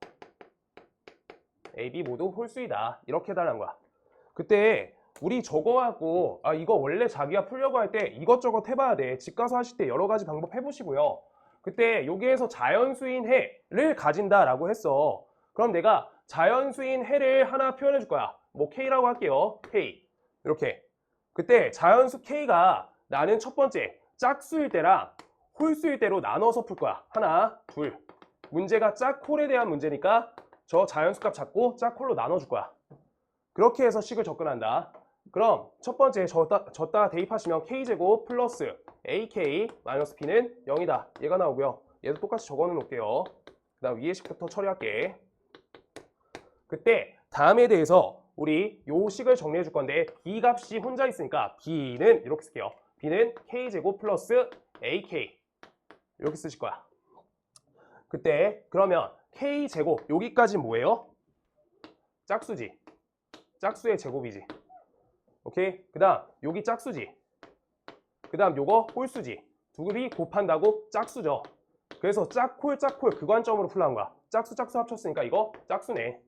a, b 모두 홀수이다. 이렇게 해달라는 거야. 그때 우리 저거 갖고 이거 원래 자기가 풀려고 할 때 이것저것 해봐야 돼. 집 가서 하실 때 여러 가지 방법 해보시고요. 그때 여기에서 자연수인 해를 가진다라고 했어. 그럼 내가 자연수인 해를 하나 표현해 줄 거야. 뭐 K라고 할게요. K. 이렇게. 그때 자연수 K가 나는 첫 번째 짝수일 때랑 홀수일 때로 나눠서 풀 거야. 하나, 둘. 문제가 짝홀에 대한 문제니까 저 자연수값 잡고 짝홀로 나눠줄 거야. 그렇게 해서 식을 접근한다. 그럼 첫 번째 졌다가 대입하시면 k제곱 플러스 ak 마이너스 b는 0이다. 얘가 나오고요. 얘도 똑같이 적어놓은 놓을게요. 그 다음 위에 식부터 처리할게. 그때 다음에 대해서 우리 요 식을 정리해 줄 건데 b 값이 혼자 있으니까 b는 이렇게 쓸게요. b는 k제곱 플러스 ak 이렇게 쓰실 거야. 그때 그러면 k제곱 여기까지 뭐예요? 짝수지. 짝수의 제곱이지. 오케이? 그 다음 여기 짝수지. 그 다음 요거 홀수지. 둘이 곱한다고 짝수죠. 그래서 짝홀 그 관점으로 풀라는 거야. 짝수 합쳤으니까 이거 짝수네.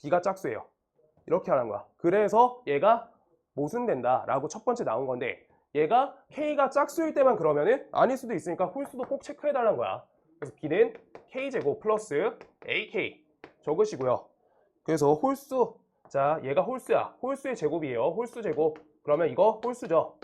B가 짝수예요. 이렇게 하는 거야. 그래서 얘가 모순된다 라고 첫 번째 나온 건데 얘가 K가 짝수일 때만 그러면은 아닐 수도 있으니까 홀수도 꼭 체크해 달라는 거야. 그래서 B는 K제곱 플러스 AK 적으시고요. 그래서 홀수, 자 얘가 홀수야. 홀수의 제곱이에요. 홀수 제곱. 그러면 이거 홀수죠.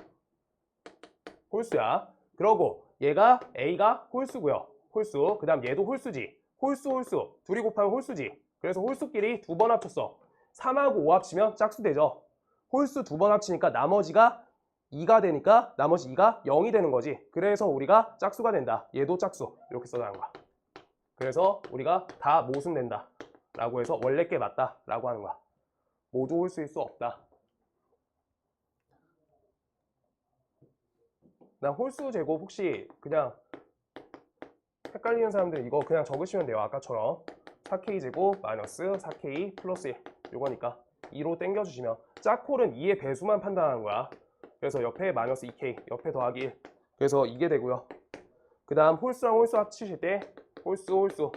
홀수야. 그러고 얘가 A가 홀수고요. 홀수. 그 다음 얘도 홀수지. 홀수. 둘이 곱하면 홀수지. 그래서 홀수끼리 두 번 합쳤어. 3하고 5 합치면 짝수 되죠. 홀수 두 번 합치니까 나머지가 2가 되니까 나머지 2가 0이 되는 거지. 그래서 우리가 짝수가 된다. 얘도 짝수. 이렇게 써자는 거야. 그래서 우리가 다 모순된다 라고 해서 원래 게 맞다 라고 하는 거야. 모두 홀수일 수 없다. 나 홀수 제곱 혹시 그냥 헷갈리는 사람들 이거 그냥 적으시면 돼요. 아까처럼 4K 제곱 마이너스 4K 플러스 1 요거니까 2로 땡겨주시면 짝홀은 2의 배수만 판단하는 거야. 그래서 옆에 마이너스 2K 옆에 더하기 1 그래서 이게 되고요. 그 다음 홀수랑 홀수 합치실 때 홀수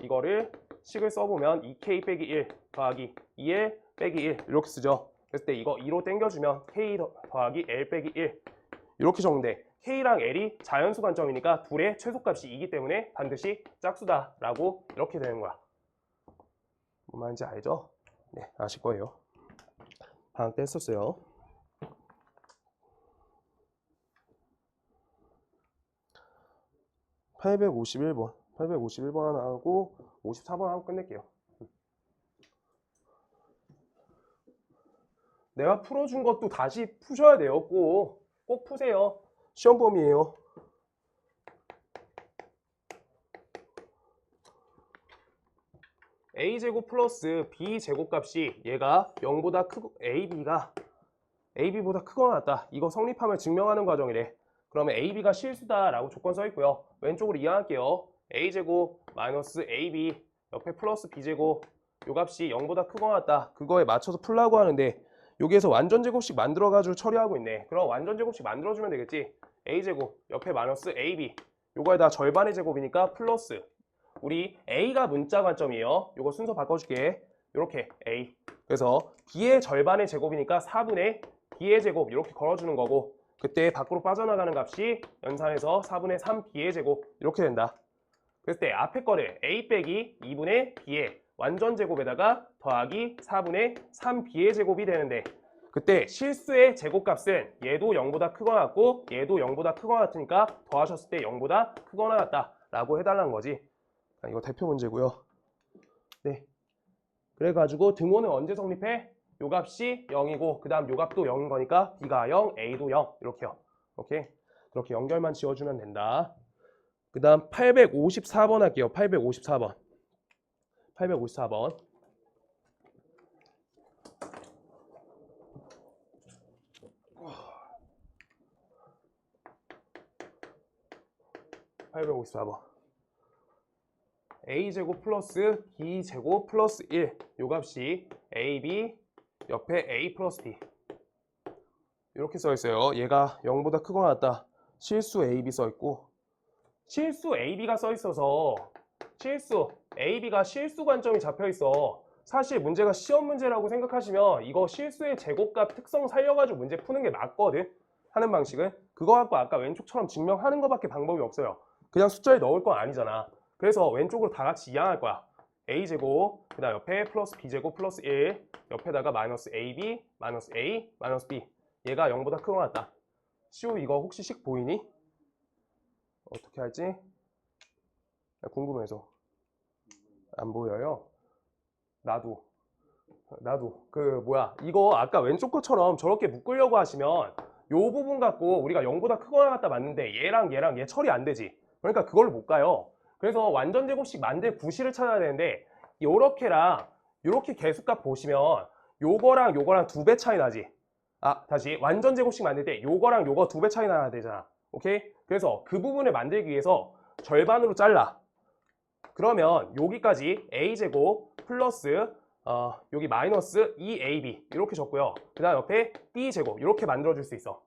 이거를 식을 써보면 2K 빼기 1 더하기 2L 빼기 1 이렇게 쓰죠. 그랬을 때 이거 2로 땡겨주면 K 더하기 L 빼기 1 이렇게 적는데 K랑 L이 자연수 관점이니까 둘의 최소값이 2이기 때문에 반드시 짝수다 라고 이렇게 되는 거야. 뭔 말인지 알죠? 네, 아실 거예요. 방학 때 했었어요. (851번) 851번 하나 하고 54번 하고 끝낼게요. 내가 풀어준 것도 다시 푸셔야 돼요. 꼭 푸세요. 시험 범위예요. a제곱 플러스 b제곱 값이 얘가 0보다 크고 ab보다 크거나 같다. 이거 성립함을 증명하는 과정이래. 그러면 ab가 실수다라고 조건 써 있고요. 왼쪽으로 이항할게요. a제곱 마이너스 ab 옆에 플러스 b제곱 요 값이 0보다 크거나 같다. 그거에 맞춰서 풀라고 하는데 여기에서 완전 제곱식 만들어가지고 처리하고 있네. 그럼 완전 제곱식 만들어주면 되겠지. a제곱 옆에 마이너스 ab 요거에다 절반의 제곱이니까 플러스 우리 a가 문자 관점이에요. 요거 순서 바꿔줄게. 요렇게 a 그래서 b의 절반의 제곱이니까 4분의 b의 제곱 이렇게 걸어주는 거고 그때 밖으로 빠져나가는 값이 연산해서 4분의 3 b의 제곱 이렇게 된다. 그랬을 때 앞에 거를 a 빼기 2분의 b의 완전 제곱에다가 더하기 4분의 3b의 제곱이 되는데 그때 실수의 제곱값은 얘도 0보다 크거나 같고 얘도 0보다 크거나 같으니까 더하셨을 때 0보다 크거나 같다 라고 해달라는 거지. 이거 대표 문제고요. 네. 그래가지고 등호는 언제 성립해? 요 값이 0이고 그 다음 요 값도 0인 거니까 b가 0, a도 0 이렇게요. 오케이? 그렇게 연결만 지어주면 된다. 그 다음 854번 할게요. 854번. 854번. a제곱 플러스 b제곱 플러스 1 요 값이 ab 옆에 a 플러스 b 이렇게 써 있어요. 얘가 0보다 크거나 같다. 실수 ab 써 있고 실수 ab가 써 있어서 실수 ab가 실수 관점이 잡혀 있어. 사실 문제가 시험 문제라고 생각하시면 이거 실수의 제곱값 특성 살려가지고 문제 푸는 게 맞거든. 하는 방식은 그거 갖고 아까 왼쪽처럼 증명하는 것밖에 방법이 없어요. 그냥 숫자에 넣을 건 아니잖아. 그래서 왼쪽으로 다 같이 이항할 거야. a제곱 그 다음 옆에 플러스 b제곱 플러스 1 옆에다가 마이너스 ab 마이너스 a 마이너스 b 얘가 0보다 크거나 같다. 시우 이거 혹시 식 보이니? 어떻게 할지? 궁금해서. 안 보여요? 나도 이거 아까 왼쪽 것처럼 저렇게 묶으려고 하시면 요 부분 갖고 우리가 0보다 크거나 같다 맞는데 얘랑 얘 처리 안 되지. 그러니까 그걸로 못 가요. 그래서 완전 제곱식 만들 구실을 찾아야 되는데 요렇게랑 요렇게 개수값 보시면 요거랑 2배 차이 나지. 다시 완전 제곱식 만들 때 요거랑 요거 2배 차이 나야 되잖아. 오케이? 그래서 그 부분을 만들기 위해서 절반으로 잘라. 그러면 여기까지 a제곱 플러스 여기 마이너스 2ab 이렇게 적고요. 그 다음 옆에 b제곱 이렇게 만들어줄 수 있어.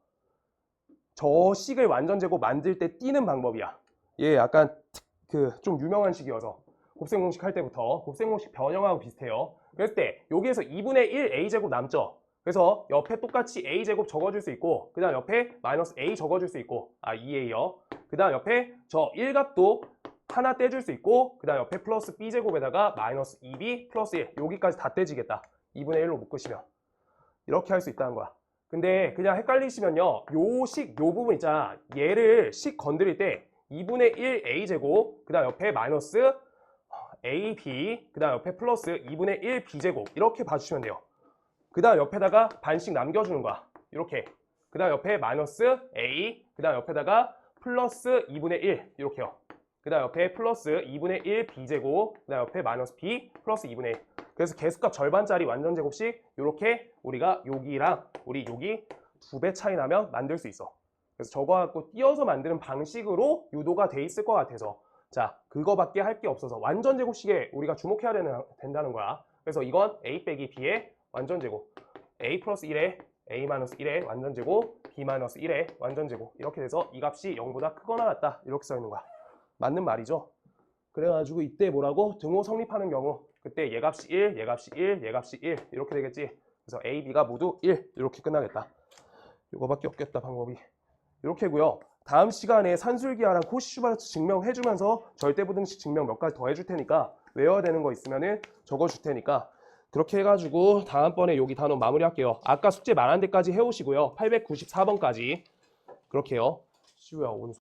저 식을 완전 제곱 만들 때 띄는 방법이야. 얘 약간 좀 유명한 식이어서 곱셈 공식 할 때부터 곱셈 공식 변형하고 비슷해요. 그랬을 때 여기에서 2분의 1 a제곱 남죠. 그래서 옆에 똑같이 a제곱 적어줄 수 있고 그 다음 옆에 마이너스 a 적어줄 수 있고 2a요. 그 다음 옆에 저 1값도 하나 떼줄 수 있고 그 다음 옆에 플러스 b제곱에다가 마이너스 2b 플러스 1 여기까지 다 떼지겠다. 2분의 1로 묶으시면 이렇게 할 수 있다는 거야. 근데 그냥 헷갈리시면요 요 부분 있잖아. 얘를 식 건드릴 때 2분의 1 a제곱 그 다음 옆에 마이너스 ab 그 다음 옆에 플러스 2분의 1 b제곱 이렇게 봐주시면 돼요. 그 다음 옆에다가 반씩 남겨주는 거야. 이렇게 그 다음 옆에 마이너스 a 그 다음 옆에다가 플러스 2분의 1 이렇게요. 그 다음 옆에 플러스 2분의 1 b제곱 그 다음 옆에 마이너스 b 플러스 2분의 1 그래서 개수값 절반짜리 완전 제곱식 이렇게 우리가 여기랑 우리 여기 2배 차이 나면 만들 수 있어. 그래서 저거 갖고 띄어서 만드는 방식으로 유도가 돼 있을 것 같아서 자 그거밖에 할 게 없어서 완전 제곱식에 우리가 주목해야 된다는 거야. 그래서 이건 a 빼기 b의 완전 제곱 a 플러스 1에 a 마이너스 1의 완전 제곱 b 마이너스 1의 완전 제곱 이렇게 돼서 이 값이 0보다 크거나 같다 이렇게 써 있는 거야. 맞는 말이죠. 그래가지고 이때 뭐라고? 등호 성립하는 경우 그때 얘값이 1, 얘값이 1, 얘값이 1 이렇게 되겠지. 그래서 a, b가 모두 1 이렇게 끝나겠다. 이거밖에 없겠다 방법이. 이렇게고요. 다음 시간에 산술기하랑 코시-슈바르트 증명해주면서 절대부등식 증명 몇 가지 더 해줄 테니까 외워야 되는 거 있으면은 적어줄 테니까 그렇게 해가지고 다음번에 여기 단원 마무리할게요. 아까 숙제 말한 데까지 해오시고요. 894번까지 그렇게 해요. 시우야 오늘